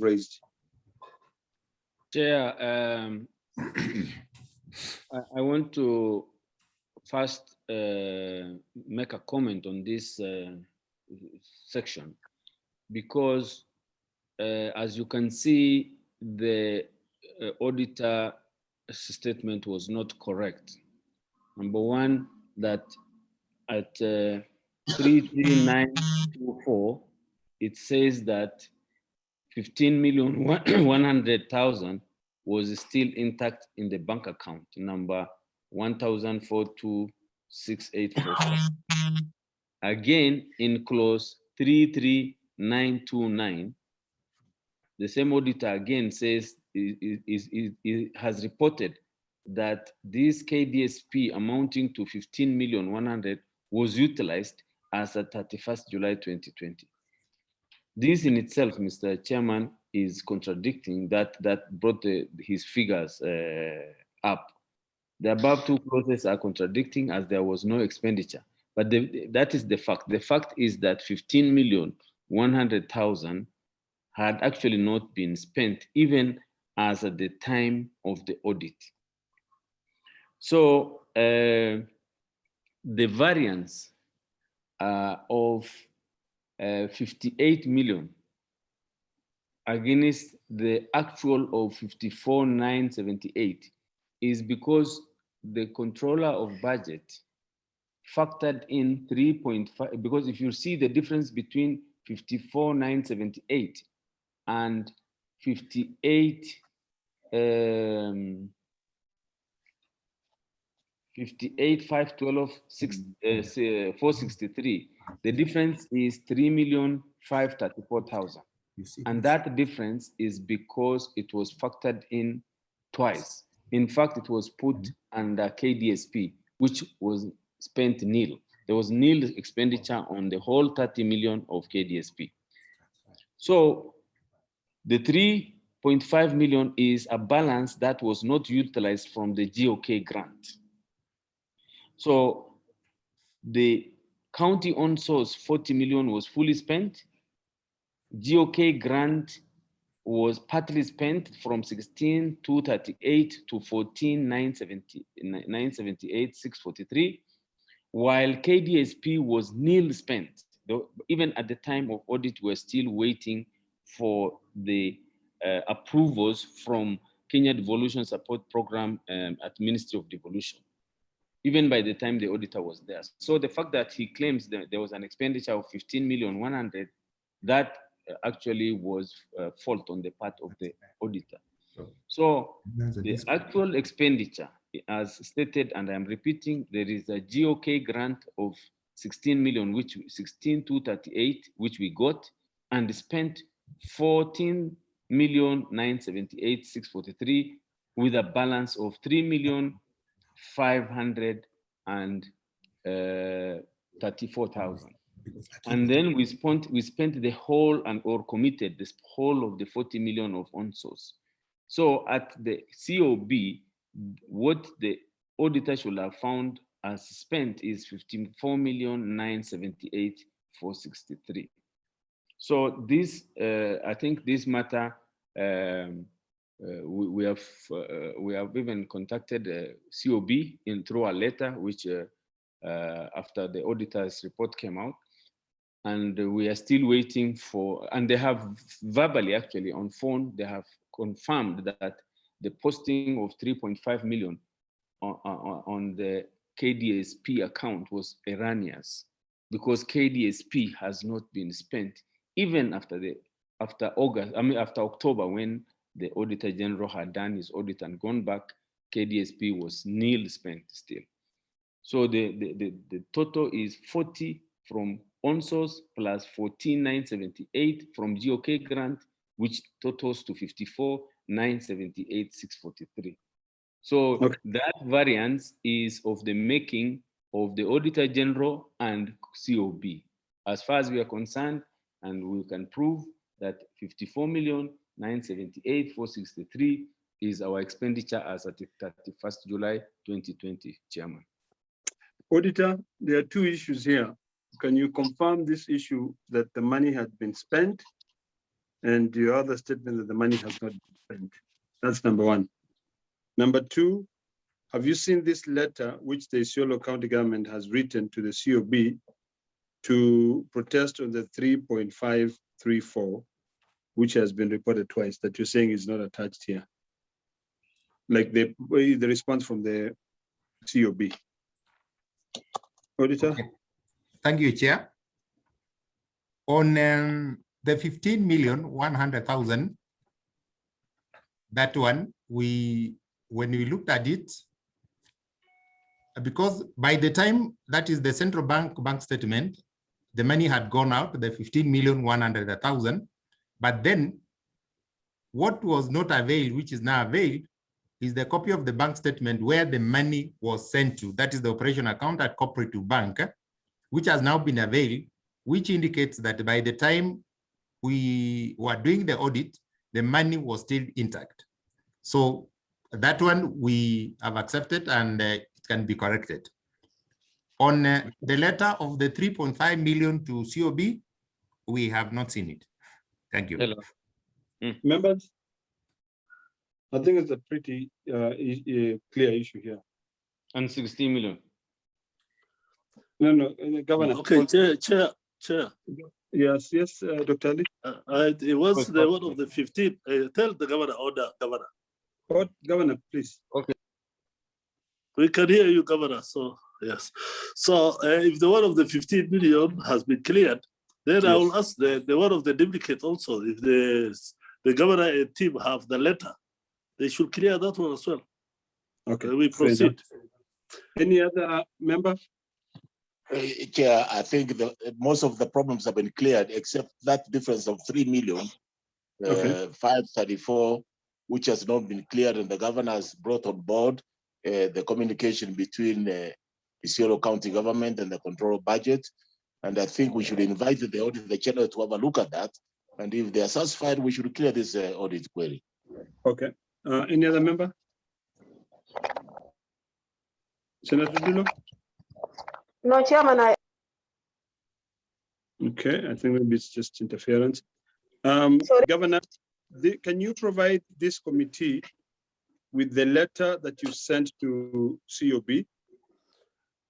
A: raised?
H: Chair, I want to first make a comment on this section, because as you can see, the auditor statement was not correct. Number one, that at 33924, it says that 15,100,000 was still intact in the bank account, number 1,042,6845. Again, in clause 33929, the same auditor again says it has reported that this KDSP amounting to 15,100,000 was utilized as at 31st July 2020. This in itself, Mr. Chairman, is contradicting that brought his figures up. The above two clauses are contradicting, as there was no expenditure. But that is the fact. The fact is that 15,100,000 had actually not been spent even as at the time of the audit. So the variance of 58 million against the actual of 54,978 is because the controller of budget factored in 3.5, because if you see the difference between 54,978 and 58,512,463, the difference is 3,534,000. And that difference is because it was factored in twice. In fact, it was put under KDSP, which was spent nil. There was nil expenditure on the whole 30 million of KDSP. So the 3.5 million is a balance that was not utilized from the GOK grant. So the county on source 40 million was fully spent. GOK grant was partly spent from 16,238 to 14,978,643, while KDSP was nil spent. Even at the time of audit, we're still waiting for the approvals from Kenya Devolution Support Program at Ministry of Devolution, even by the time the auditor was there. So the fact that he claims that there was an expenditure of 15,100,000, that actually was fault on the part of the auditor. So the actual expenditure, as stated, and I'm repeating, there is a GOK grant of 16 million, which 16,238, which we got, and spent 14,978,643 with a balance of 3,534,000. And then we spent the whole or committed this whole of the 40 million of on source. So at the COB, what the auditor should have found as spent is 54,978,463. So this, I think this matter, we have even contacted COB through a letter, which after the auditor's report came out, and we are still waiting for, and they have verbally actually on phone, they have confirmed that the posting of 3.5 million on the KDSP account was erroneous, because KDSP has not been spent even after October, when the Auditor General had done his audit and gone back. KDSP was nil spent still. So the total is 40 from on source plus 14,978 from GOK grant, which totals to 54,978,643. So that variance is of the making of the Auditor General and COB. As far as we are concerned, and we can prove that 54,978,463 is our expenditure as at 31st July 2020, Chairman.
A: Auditor, there are two issues here. Can you confirm this issue that the money had been spent, and your other statement that the money has not been spent? That's number one. Number two, have you seen this letter which the Isiolo County government has written to the COB to protest on the 3.534, which has been reported twice, that you're saying is not attached here? Like the response from the COB. Auditor?
F: Okay. Thank you, Chair. On the 15,100,000, that one, when we looked at it, because by the time that is the central bank statement, the money had gone out, the 15,100,000, but then what was not availed, which is now availed, is the copy of the bank statement where the money was sent to. That is the operation account at Cooperative Bank, which has now been availed, which indicates that by the time we were doing the audit, the money was still intact. So that one we have accepted, and it can be corrected. On the letter of the 3.5 million to COB, we have not seen it. Thank you.
H: Hello.
A: Members, I think it's a pretty clear issue here.
H: And 16 million.
A: No, Governor.
J: Okay, Chair.
A: Yes, Dr. Ali.
J: It was the one of the 15. Tell the Governor, order, Governor.
A: Governor, please.
H: Okay.
J: We can hear you, Governor. So, yes. So, if the one of the 15 million has been cleared, then I will ask the one of the duplicate also. If the Governor and team have the letter, they should clear that one as well.
A: Okay.
J: We proceed.
A: Any other member?
M: Chair, I think most of the problems have been cleared, except that difference of 3,534,000, which has not been cleared, and the governor has brought on board the communication between the Isiolo County government and the control budget. And I think we should invite the Auditor General to have a look at that. And if they are satisfied, we should clear this audit query.
A: Okay. Any other member? Senator Dilo?
D: No, Chairman,
A: Okay, I think maybe it's just interference. Governor, can you provide this committee with the letter that you sent to COB,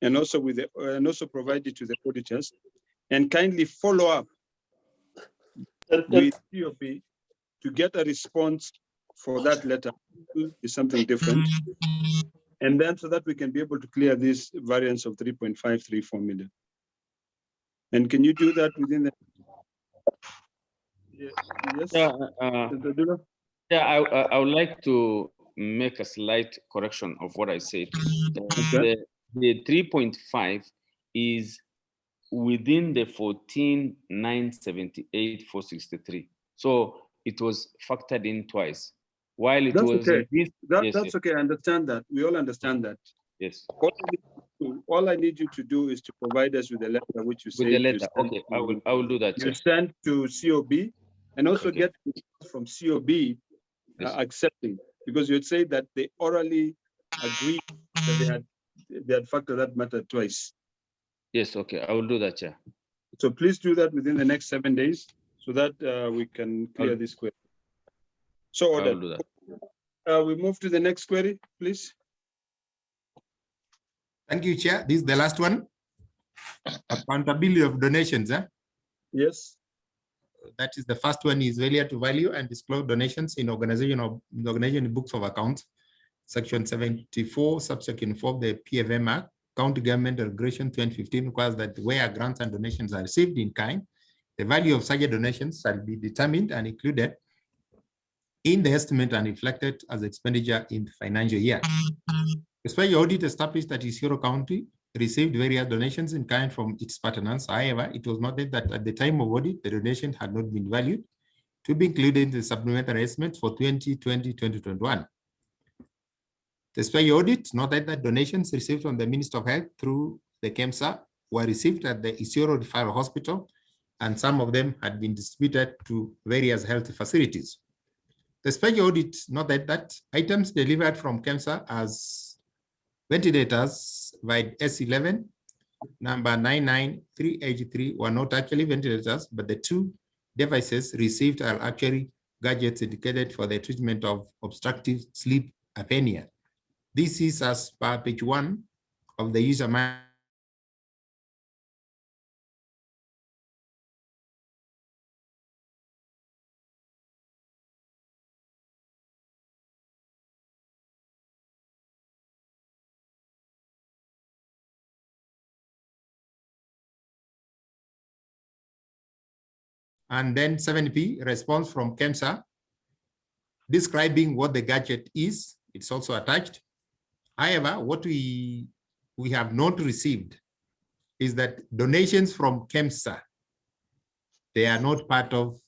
A: and also provide it to the auditors, and kindly follow up with COB to get a response for that letter is something different. And then so that we can be able to clear this variance of 3.534 million. And can you do that within the? Yes.
H: Yeah, I would like to make a slight correction of what I said. The 3.5 is within the 14,978,463. So it was factored in twice. While it
A: That's
H: was
A: okay.
H: in this,
A: That's okay. I understand that. We all understand that.
H: Yes.
A: All I need you to do is to provide us with a letter which you say.
H: With the letter, okay, I will do that.
A: You send to COB and also get from COB accepting, because you'd say that they orally agreed that they had factored that matter twice.
H: Yes, okay, I will do that, Chair.
A: So please do that within the next 7 days so that we can clear this query. So
H: I will
A: ordered.
H: do that.
A: We move to the next query, please.
F: Thank you, Chair. This is the last one. Accountability of donations.
A: Yes.
F: That is the first one is failure to value and disclose donations in organization books of accounts. Section 74, subsection 4 of the PFM Act, County Government Regulation 2015 requires that where grants and donations are received in kind, the value of such donations shall be determined and included in the estimate and reflected as expenditure in the financial year. The special audit established that Isiolo County received various donations in kind from its partners. However, it was noted that at the time of audit, the donation had not been valued to be included in the supplementary estimates for 2020-2021. The special audit noted that donations received from the Minister of Health through the KEMSA were received at the Isiolo Referral Hospital, and some of them had been distributed to various health facilities. The special audit noted that items delivered from KEMSA as ventilators by S11 number 99383 were not actually ventilators, but the two devices received are actually gadgets indicated for the treatment of obstructive sleep apnea. This is as per page 1 of the user manual. And then 7P, response from KEMSA, describing what the gadget is. It's also attached. However, what we have not received is that donations from KEMSA, they are not part of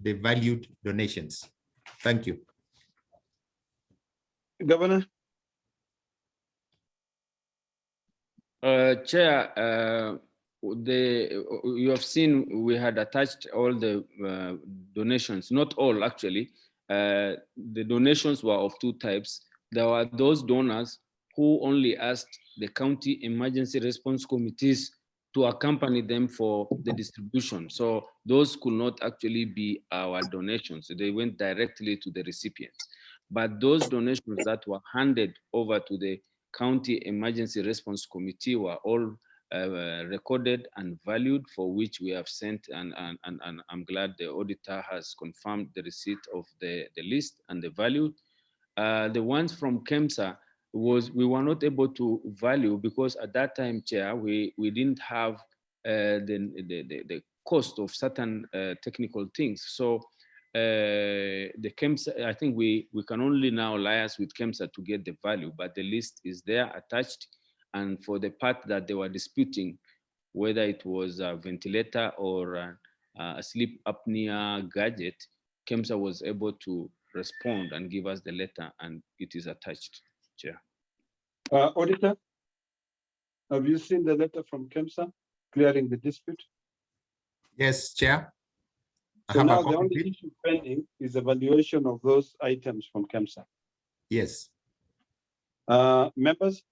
F: the valued donations. Thank you.
A: Governor.
H: Chair, you have seen we had attached all the donations, not all actually. The donations were of two types. There were those donors who only asked the county emergency response committees to accompany them for the distribution. So those could not actually be our donations. They went directly to the recipients. But those donations that were handed over to the county emergency response committee were all recorded and valued, for which we have sent, and I'm glad the auditor has confirmed the receipt of the list and the value. The ones from KEMSA we were not able to value because at that time, Chair, we didn't have the cost of certain technical things. So the KEMSA, I think we can only now liaise with KEMSA to get the value, but the list is there attached. And for the part that they were disputing, whether it was a ventilator or a sleep apnea gadget, KEMSA was able to respond and give us the letter, and it is attached, Chair.
A: Auditor, have you seen the letter from KEMSA clearing the dispute?
F: Yes, Chair.
A: So now the only issue pending is evaluation of those items from KEMSA.
F: Yes.
A: Members,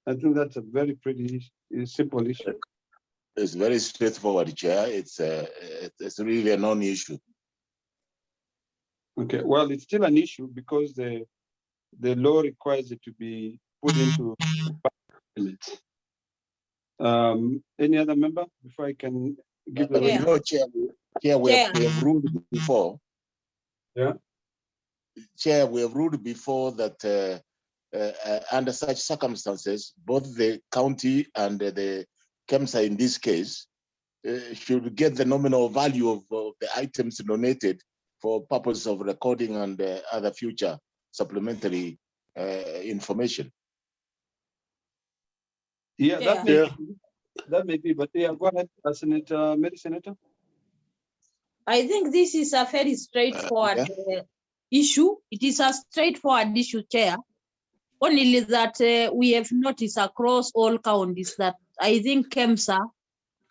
A: I think that's a very pretty simple issue.
M: It's very straightforward, Chair. It's really a non-issue.
A: Okay, well, it's still an issue because the law requires it to be put into limits. Any other member before I can give the
M: no, Chair, we have ruled before.
A: Yeah.
M: Chair, we have ruled before that under such circumstances, both the county and the KEMSA in this case should get the nominal value of the items donated for purpose of recording and other future supplementary information.
A: Yeah,
B: Yeah.
A: that may be, but yeah, go ahead, Senator, Mary Senator.
B: I think this is a very straightforward issue. It is a straightforward issue, Chair. Only that we have noticed across all counties that I think KEMSA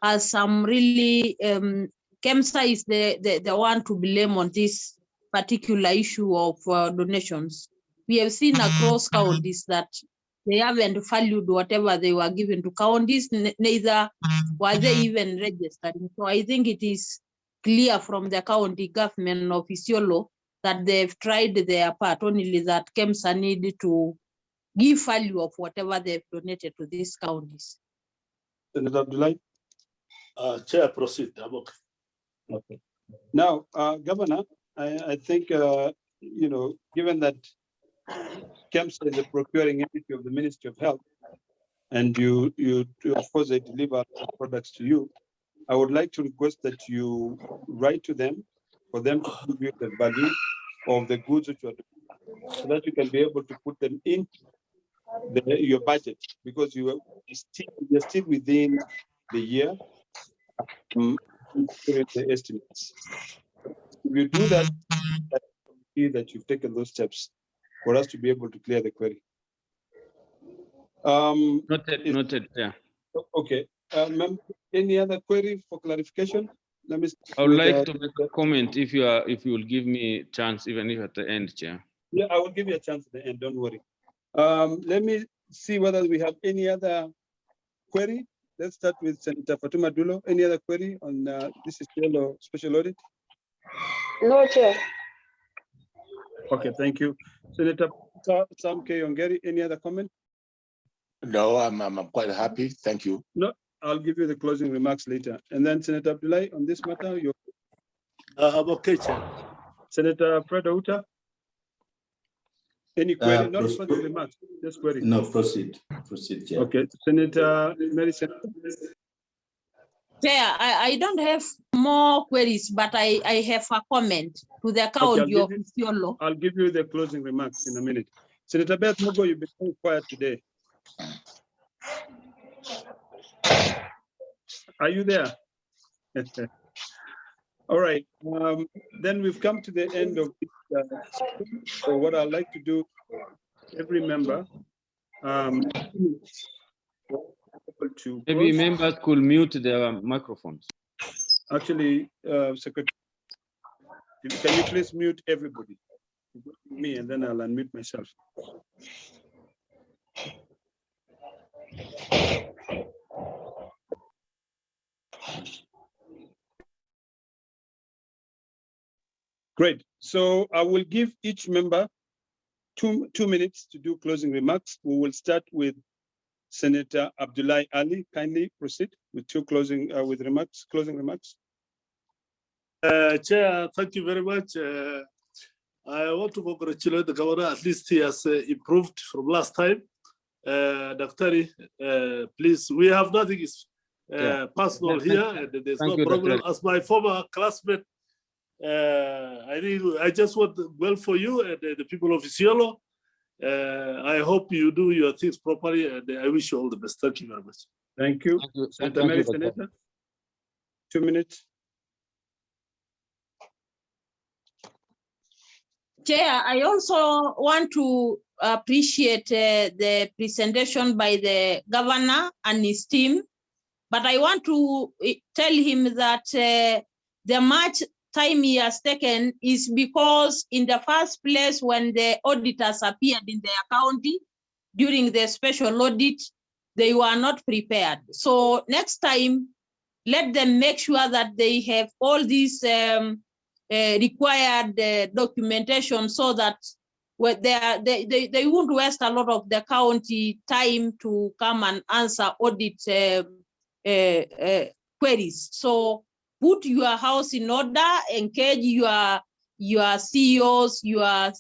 B: has some really, KEMSA is the one to blame on this particular issue of donations. We have seen across counties that they haven't valued whatever they were given to counties, neither were they even registering. So I think it is clear from the county government of Isiolo that they've tried their part, only that KEMSA need to give value of whatever they've donated to these counties.
A: Senator Abdullah.
J: Chair, proceed. I'm okay.
A: Okay. Now, Governor, I think, you know, given that KEMSA is the procuring entity of the Ministry of Health, and you of course, they deliver products to you, I would like to request that you write to them for them to give you the value of the goods that you are doing, so that you can be able to put them in your budget, because you're still within the year the estimates. If you do that, see that you've taken those steps for us to be able to clear the query.
H: Noted, yeah.
A: Okay. Any other query for clarification? Let me.
H: I would like to make a comment if you will give me a chance, even if at the end, Chair.
A: Yeah, I will give you a chance at the end. Don't worry. Let me see whether we have any other query. Let's start with Senator Fatuma Dulo. Any other query on this Isiolo special audit?
D: No, Chair.
A: Okay, thank you. Senator Sam K. Ongeri, any other comment?
M: No, I'm quite happy. Thank you.
A: No, I'll give you the closing remarks later. And then Senator Abdullahi, on this matter, you.
J: I'm okay, Chair.
A: Senator Fred Outa. Any query? Not closing remarks, just query.
C: No, proceed. Proceed, Chair.
A: Okay, Senator Mary Senator.
B: Chair, I don't have more queries, but I have a comment to the county of Isiolo.
A: I'll give you the closing remarks in a minute. Senator Beth Mugo, you've been very quiet today. Are you there? All right. Then we've come to the end of it. So what I'd like to do, every member,
H: maybe members could mute their microphones.
A: Actually, Secretary, can you please mute everybody? Me, and then I'll unmute myself. Great. So I will give each member two minutes to do closing remarks. We will start with Senator Abdullahi Ali. Kindly proceed with closing remarks.
J: Chair, thank you very much. I want to congratulate the governor. At least he has improved from last time. Dr. Please, we have nothing personal here, and there's no problem. As my former classmate, I just want well for you and the people of Isiolo. I hope you do your things properly, and I wish you all the best. Thank you very much.
A: Thank you. Senator Mary Senator, 2 minutes.
B: Chair, I also want to appreciate the presentation by the governor and his team, but I want to tell him that the much time he has taken is because in the first place, when the auditors appeared in their county during the special audit, they were not prepared. So next time, let them make sure that they have all these required documentation, so that they won't waste a lot of the county time to come and answer audit queries. So put your house in order, engage your your CEOs, your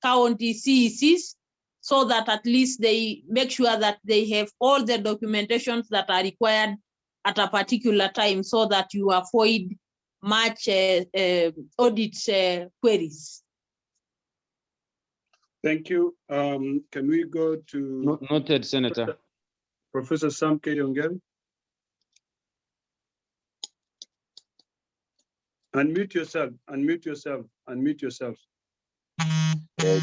B: county CECs, so that at least they make sure that they have all the documentations that are required at a particular time, so that you avoid much audit queries.
A: Thank you. Can we go to
H: Noted, Senator.
A: Professor Sam Keyongel? Unmute yourself, unmute yourself, unmute yourself.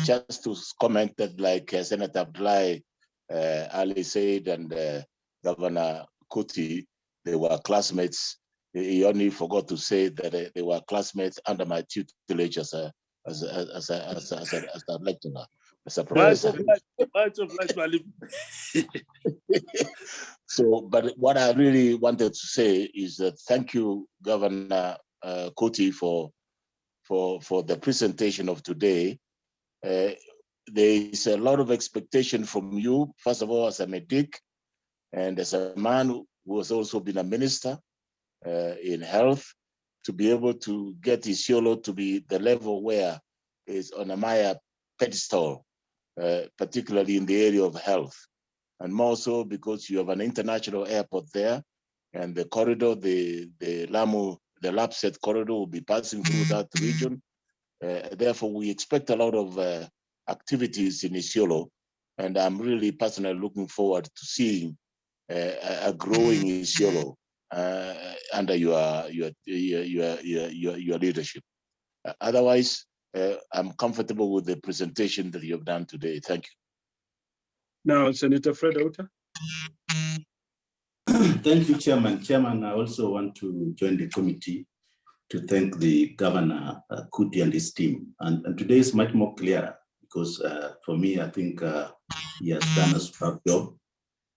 M: Just to comment that, like Senator Blai Ali said and Governor Kuti, they were classmates. He only forgot to say that they were classmates under my tutelage as a lecturer, as a professor. So, but what I really wanted to say is that thank you, Governor Kuti, for the presentation of today. There is a lot of expectation from you, first of all, as a medic, and as a man who has also been a minister in health, to be able to get Isiolo to be the level where it's on a Maya pedestal, particularly in the area of health. And more so because you have an international airport there, and the corridor, the Lamu, the Lapset corridor will be passing through that region. Therefore, we expect a lot of activities in Isiolo, and I'm really personally looking forward to seeing a growing Isiolo under your leadership. Otherwise, I'm comfortable with the presentation that you have done today. Thank you.
A: Now, Senator Fred Outa.
C: Thank you, Chairman. Chairman, I also want to join the committee to thank the Governor Kuti and his team. And today is much more clear because for me, I think he has done a superb job.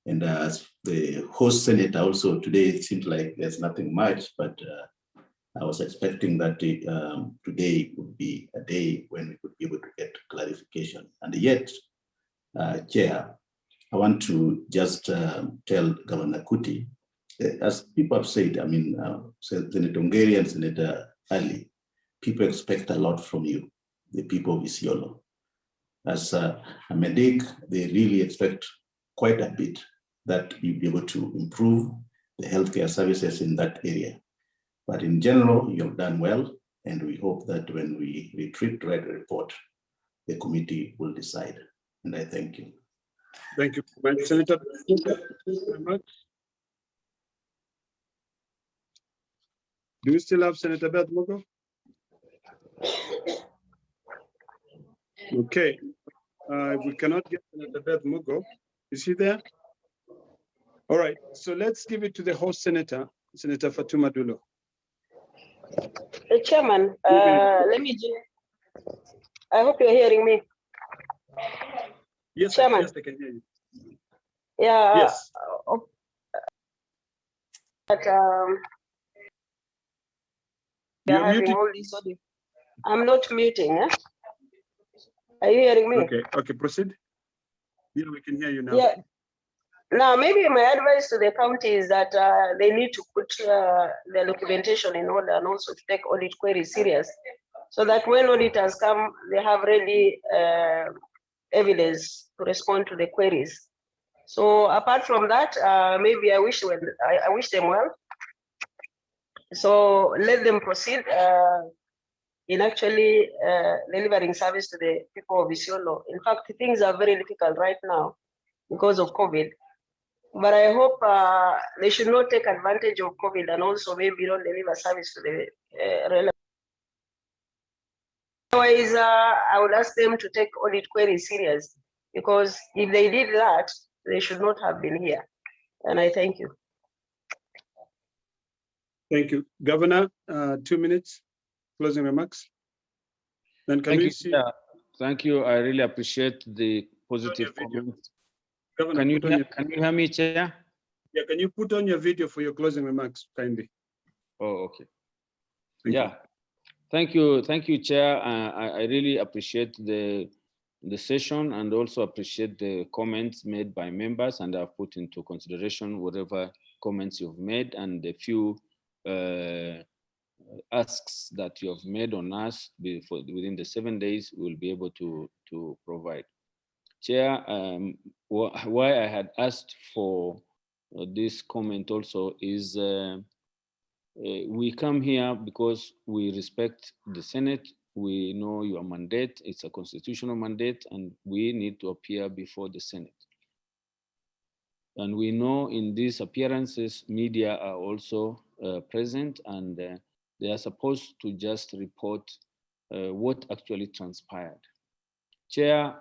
C: And as the host senator also today, it seems like there's nothing much, but I was expecting that today would be a day when we could be able to get clarification. And yet, Chair, I want to just tell Governor Kuti, as people have said, I mean, Senator Ongeri and Senator Ali, people expect a lot from you, the people of Isiolo. As a medic, they really expect quite a bit that you'll be able to improve the healthcare services in that area. But in general, you've done well, and we hope that when we retreat to write a report, the committee will decide. And I thank you.
A: Thank you, Senator. Thank you very much. Do you still have Senator Beth Mogo? Okay. If we cannot get Senator Beth Mogo, is he there? All right. So let's give it to the host senator, Senator Fatuma Dulo.
D: Hey, Chairman, let me just, I hope you're hearing me.
A: Yes,
D: Chairman.
A: Yes, I can hear you.
D: Yeah.
A: Yes.
D: But,
A: You're
D: having
A: muted.
D: all this audio. I'm not muting. Eh? Are you hearing me?
A: Okay. Okay. Proceed. Yeah, we can hear you now.
D: Yeah. Now, maybe my advice to the county is that they need to put their documentation in order and also to take audit queries serious, so that when auditors come, they have ready evidence to respond to the queries. So apart from that, maybe I wish them well. So let them proceed in actually delivering service to the people of Isiolo. In fact, things are very difficult right now because of COVID. But I hope they should not take advantage of COVID and also maybe not deliver service to the relevant. Otherwise, I would ask them to take audit queries serious, because if they did that, they should not have been here. And I thank you.
A: Thank you. Governor, 2 minutes, closing remarks. Then can we see?
H: Yeah. Thank you. I really appreciate the positive comments.
A: Governor,
H: Can you hear me, Chair?
A: Yeah, can you put on your video for your closing remarks, kindly?
H: Oh, okay.
A: Thank
H: you. Thank you, Chair. I really appreciate the session and also appreciate the comments made by members, and I've put into consideration whatever comments you've made and the few asks that you have made on us within the 7 days, we'll be able to provide. Chair, why I had asked for this comment also is we come here because we respect the Senate. We know your mandate, it's a constitutional mandate, and we need to appear before the Senate. And we know in these appearances, media are also present, and they are supposed to just report what actually transpired. Chair,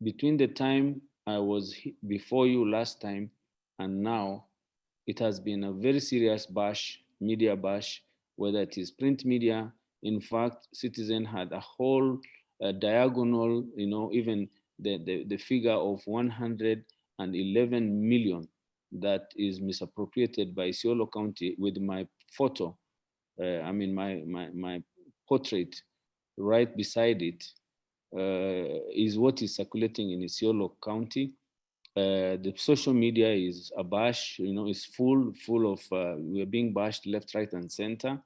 H: between the time I was before you last time and now, it has been a very serious bash, media bash, whether it is print media. In fact, Citizen had a whole diagonal, even the figure of 111 million that is misappropriated by Isiolo County with my photo, my portrait right beside it, is what is circulating in Isiolo County. The social media is a bash, is full of, we are being bashed left, right, and center.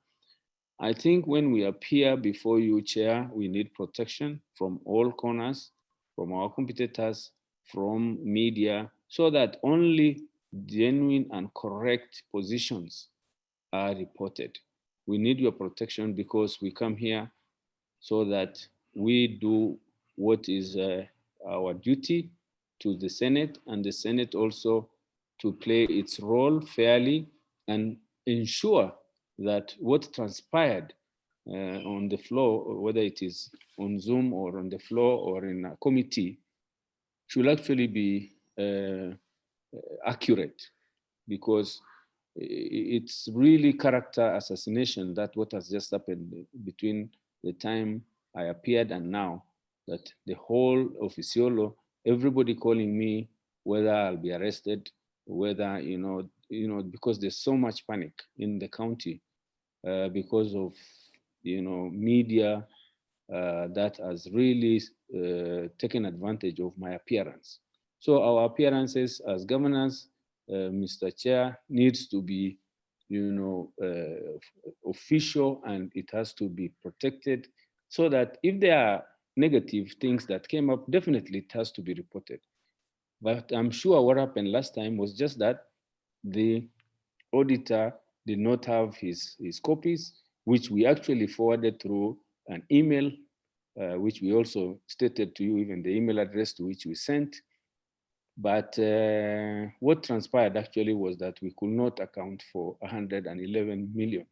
H: I think when we appear before you, Chair, we need protection from all corners, from our competitors, from media, so that only genuine and correct positions are reported. We need your protection because we come here so that we do what is our duty to the Senate, and the Senate also to play its role fairly and ensure that what transpired on the floor, whether it is on Zoom or on the floor or in a committee, should actually be accurate, because it's really character assassination that what has just happened between the time I appeared and now, that the whole of Isiolo, everybody calling me whether I'll be arrested, whether, because there's so much panic in the county because of, media that has really taken advantage of my appearance. So our appearances as governors, Mr. Chair, needs to be, official, and it has to be protected so that if there are negative things that came up, definitely it has to be reported. But I'm sure what happened last time was just that the auditor did not have his copies, which we actually forwarded through an email, which we also stated to you, even the email address to which we sent. But what transpired actually was that we could not account for 111 million.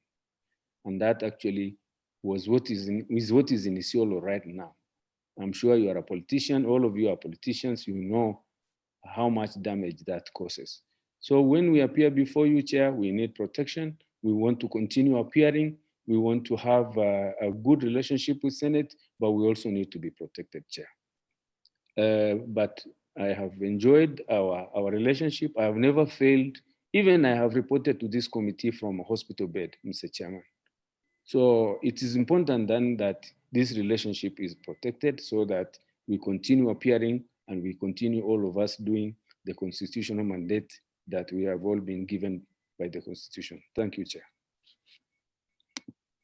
H: And that actually was what is in Isiolo right now. I'm sure you are a politician, all of you are politicians, you know how much damage that causes. So when we appear before you, Chair, we need protection. We want to continue appearing. We want to have a good relationship with Senate, but we also need to be protected, Chair. But I have enjoyed our relationship. I have never failed. Even I have reported to this committee from a hospital bed, Mr. Chairman. So it is important then that this relationship is protected so that we continue appearing and we continue, all of us, doing the constitutional mandate that we have all been given by the Constitution. Thank you, Chair.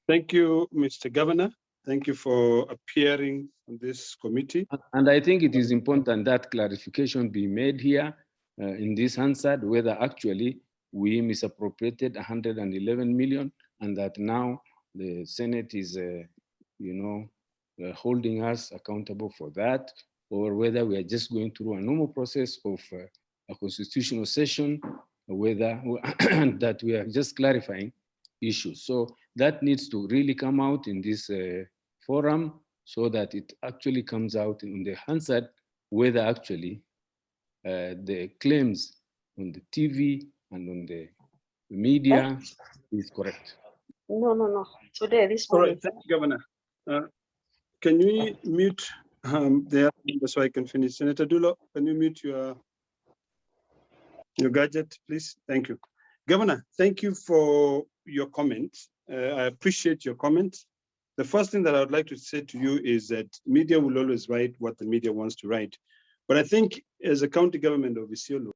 A: Thank you, Mr. Governor. Thank you for appearing on this committee.
H: And I think it is important that clarification be made here in this Hansard, whether actually we misappropriated 111 million and that now the Senate is, holding us accountable for that, or whether we are just going through a normal process of a constitutional session, whether that we are just clarifying issues. So that needs to really come out in this forum so that it actually comes out in the Hansard, whether actually the claims on the TV and on the media is correct.
D: No. Today, this
A: All
D: morning.
A: right, thank you, Governor. Can we mute the other so I can finish? Senator Dulo, can you mute your gadget, please? Thank you. Governor, thank you for your comments. I appreciate your comments. The first thing that I would like to say to you is that media will always write what the media wants to write. But I think as a county government of Isiolo,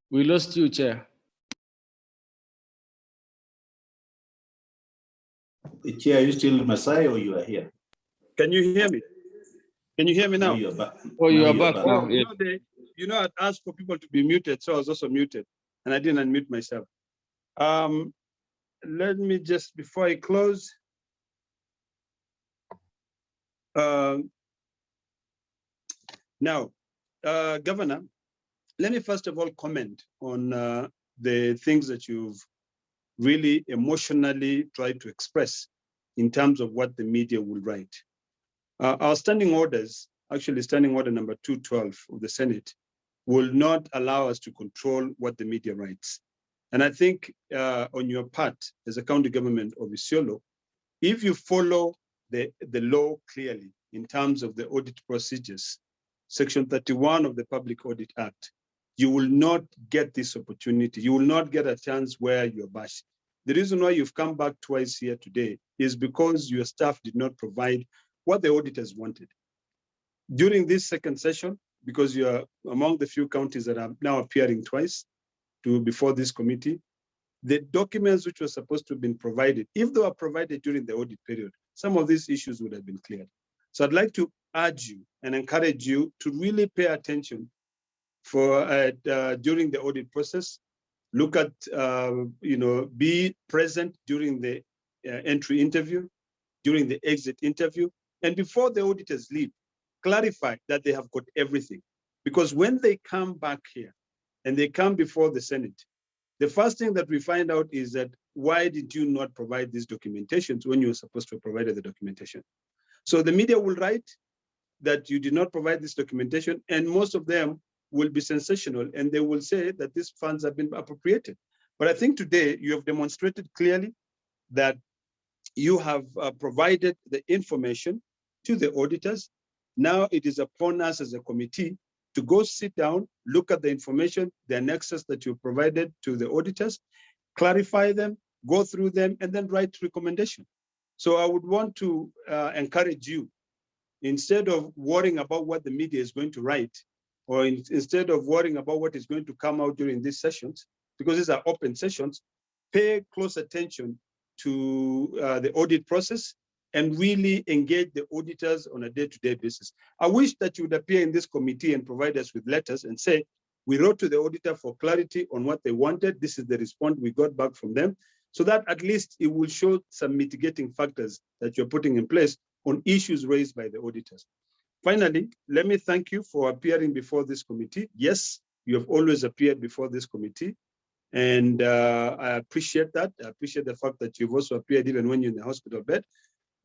H: we lost you, Chair.
C: Chair, are you still Masai or you are here?
A: Can you hear me? Can you hear me now?
C: Now you're back.
H: Oh, you
C: Now
H: are
C: you're
H: back now. Yes.
A: I'd asked for people to be muted, so I was also muted, and I didn't unmute myself. Let me just, before I close, now, Governor, let me first of all comment on the things that you've really emotionally tried to express in terms of what the media will write. Our standing orders, actually standing order number 212 of the Senate, will not allow us to control what the media writes. And I think on your part, as a county government of Isiolo, if you follow the law clearly in terms of the audit procedures, Section 31 of the Public Audit Act, you will not get this opportunity. You will not get a chance where you're bashed. The reason why you've come back twice here today is because your staff did not provide what the auditors wanted. During this second session, because you are among the few counties that are now appearing twice before this committee, the documents which were supposed to have been provided, if they were provided during the audit period, some of these issues would have been cleared. So I'd like to urge you and encourage you to really pay attention during the audit process. Look at, be present during the entry interview, during the exit interview, and before the auditors leave, clarify that they have got everything. Because when they come back here and they come before the Senate, the first thing that we find out is that, why did you not provide these documentations when you were supposed to have provided the documentation? So the media will write that you did not provide this documentation, and most of them will be sensational, and they will say that these funds have been appropriated. But I think today you have demonstrated clearly that you have provided the information to the auditors. Now it is upon us as a committee to go sit down, look at the information, the annexes that you provided to the auditors, clarify them, go through them, and then write recommendation. So I would want to encourage you, instead of worrying about what the media is going to write, or instead of worrying about what is going to come out during these sessions, because these are open sessions, pay close attention to the audit process and really engage the auditors on a day-to-day basis. I wish that you would appear in this committee and provide us with letters and say, we wrote to the auditor for clarity on what they wanted. This is the response we got back from them, so that at least it will show some mitigating factors that you're putting in place on issues raised by the auditors. Finally, let me thank you for appearing before this committee. Yes, you have always appeared before this committee, and I appreciate that. I appreciate the fact that you've also appeared even when you're in the hospital bed.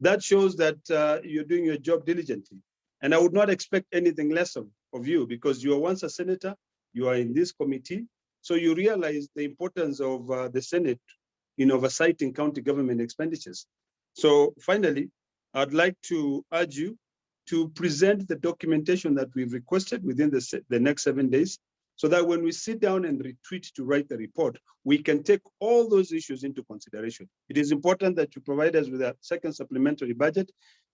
A: That shows that you're doing your job diligently. And I would not expect anything less of you, because you were once a senator, you are in this committee, so you realize the importance of the Senate in oversighting county government expenditures. So finally, I'd like to urge you to present the documentation that we've requested within the next 7 days, so that when we sit down and retreat to write the report, we can take all those issues into consideration. It is important that you provide us with a second supplementary budget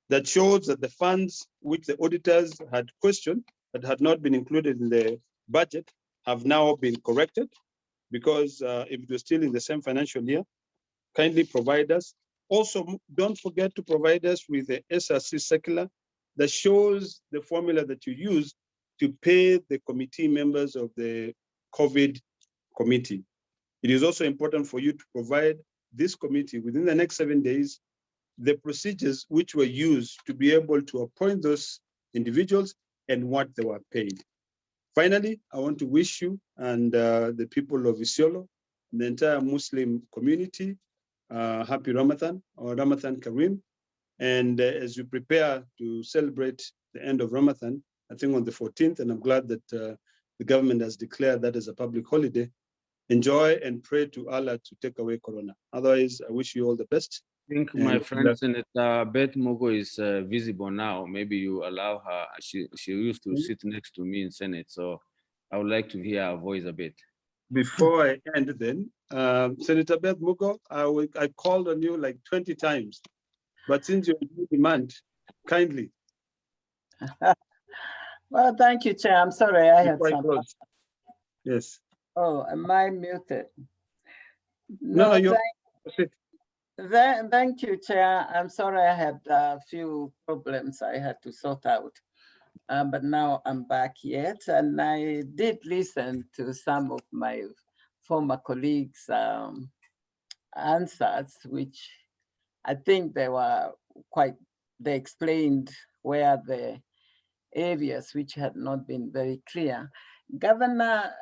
A: that shows that the funds which the auditors had questioned that had not been included in the budget have now been corrected, because if it was still in the same financial year, kindly provide us. Also, don't forget to provide us with the SRC circular that shows the formula that you use to pay the committee members of the COVID committee. It is also important for you to provide this committee within the next 7 days the procedures which were used to be able to appoint those individuals and what they were paid. Finally, I want to wish you and the people of Isiolo, the entire Muslim community, happy Ramadan or Ramadan Kareem. And as you prepare to celebrate the end of Ramadan, I think on the 14th, and I'm glad that the government has declared that as a public holiday, enjoy and pray to Allah to take away Corona. Otherwise, I wish you all the best.
H: I think my friend Senator Beth Mogo is visible now. Maybe you allow her. She used to sit next to me in Senate, so I would like to hear her voice a bit.
A: Before I end then, Senator Beth Mogo, I called on you like 20 times, but since you're in demand, kindly.
O: Well, thank you, Chair. I'm sorry, I had some.
A: Yes.
O: Oh, am I muted?
A: No, you're.
O: Thank you, Chair. I'm sorry I had a few problems I had to sort out. But now I'm back yet, and I did listen to some of my former colleagues' answers, which I think they explained where the areas which had not been very clear. Governor,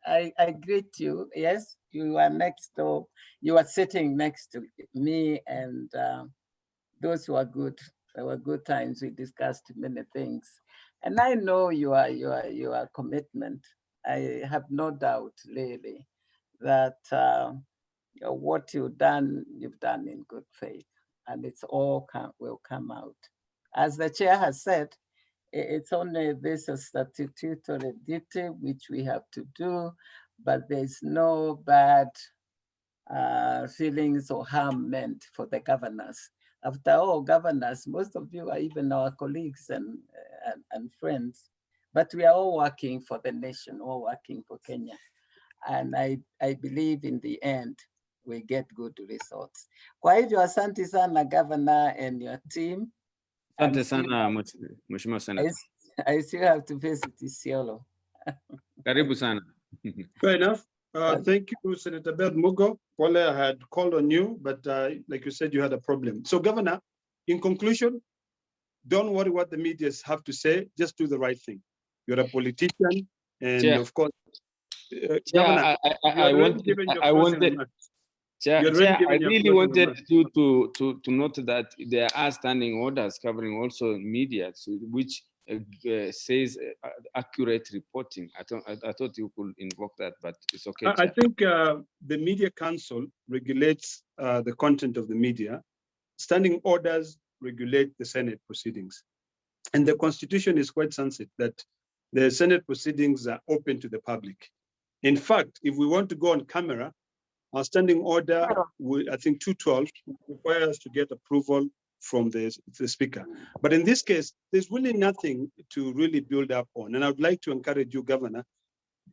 O: I greet you. Yes, you are next door. You are sitting next to me, and those were good. There were good times. We discussed many things, and I know your commitment. I have no doubt, really, that what you've done in good faith, and it's all will come out. As the chair has said, it's only this a statutory duty which we have to do, but there's no bad feelings or harm meant for the governors. After all, governors, most of you are even our colleagues and friends, but we are all working for the nation, all working for Kenya. And I believe in the end, we get good results. Kwa hivyo, asante sana, Governor and your team.
H: Asante sana, Mheshimiwa Senator.
O: I still have to visit Isiolo.
H: Karibu sana.
A: Fair enough. Thank you, Senator Beth Mugo. Wale, I had called on you, but like you said, you had a problem. So, Governor, in conclusion, don't worry what the media have to say. Just do the right thing. You're a politician, and
H: Chair.
A: of course,
H: Chair,
A: Governor,
H: I really wanted you to note that there are standing orders covering also media, which says accurate reporting. I thought you could invoke that, but it's okay.
A: I think the Media Council regulates the content of the media. Standing orders regulate the Senate proceedings. And the Constitution is quite sensitive that the Senate proceedings are open to the public. In fact, if we want to go on camera, our standing order, I think 212, requires us to get approval from the speaker. But in this case, there's really nothing to really build up on. And I would like to encourage you, Governor,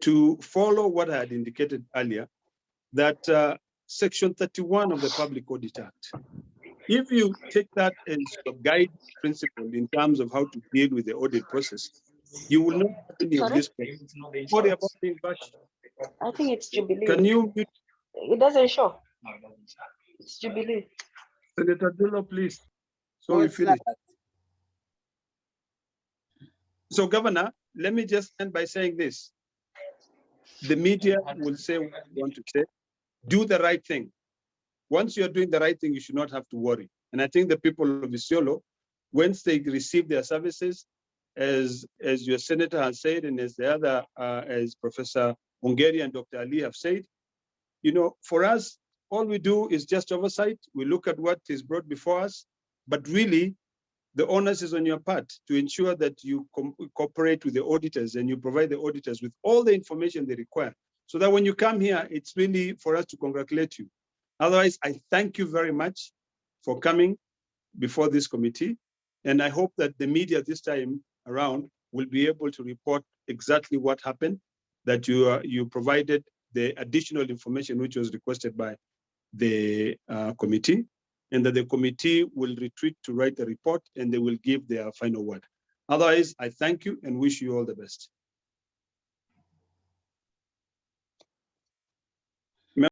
A: to follow what I had indicated earlier, that Section 31 of the Public Audit Act, if you take that as a guide principle in terms of how to deal with the audit process, you will not have any of this. Worry about being bashed.
D: I think it's Jubilee.
A: Can you?
D: It doesn't show. It's Jubilee.
A: Senator Dullo, please. So we finish. So, Governor, let me just end by saying this. The media will say what they want to say. Do the right thing. Once you're doing the right thing, you should not have to worry. And I think the people of Isiolo, once they receive their services, as your senator has said, and as the other, as Professor Ongeri and Dr. Ali have said, you know, for us, all we do is just oversight. We look at what is brought before us, but really, the onus is on your part to ensure that you cooperate with the auditors and you provide the auditors with all the information they require, so that when you come here, it's really for us to congratulate you. Otherwise, I thank you very much for coming before this committee. And I hope that the media this time around will be able to report exactly what happened, that you provided the additional information which was requested by the committee, and that the committee will retreat to write a report and they will give their final word. Otherwise, I thank you and wish you all the best.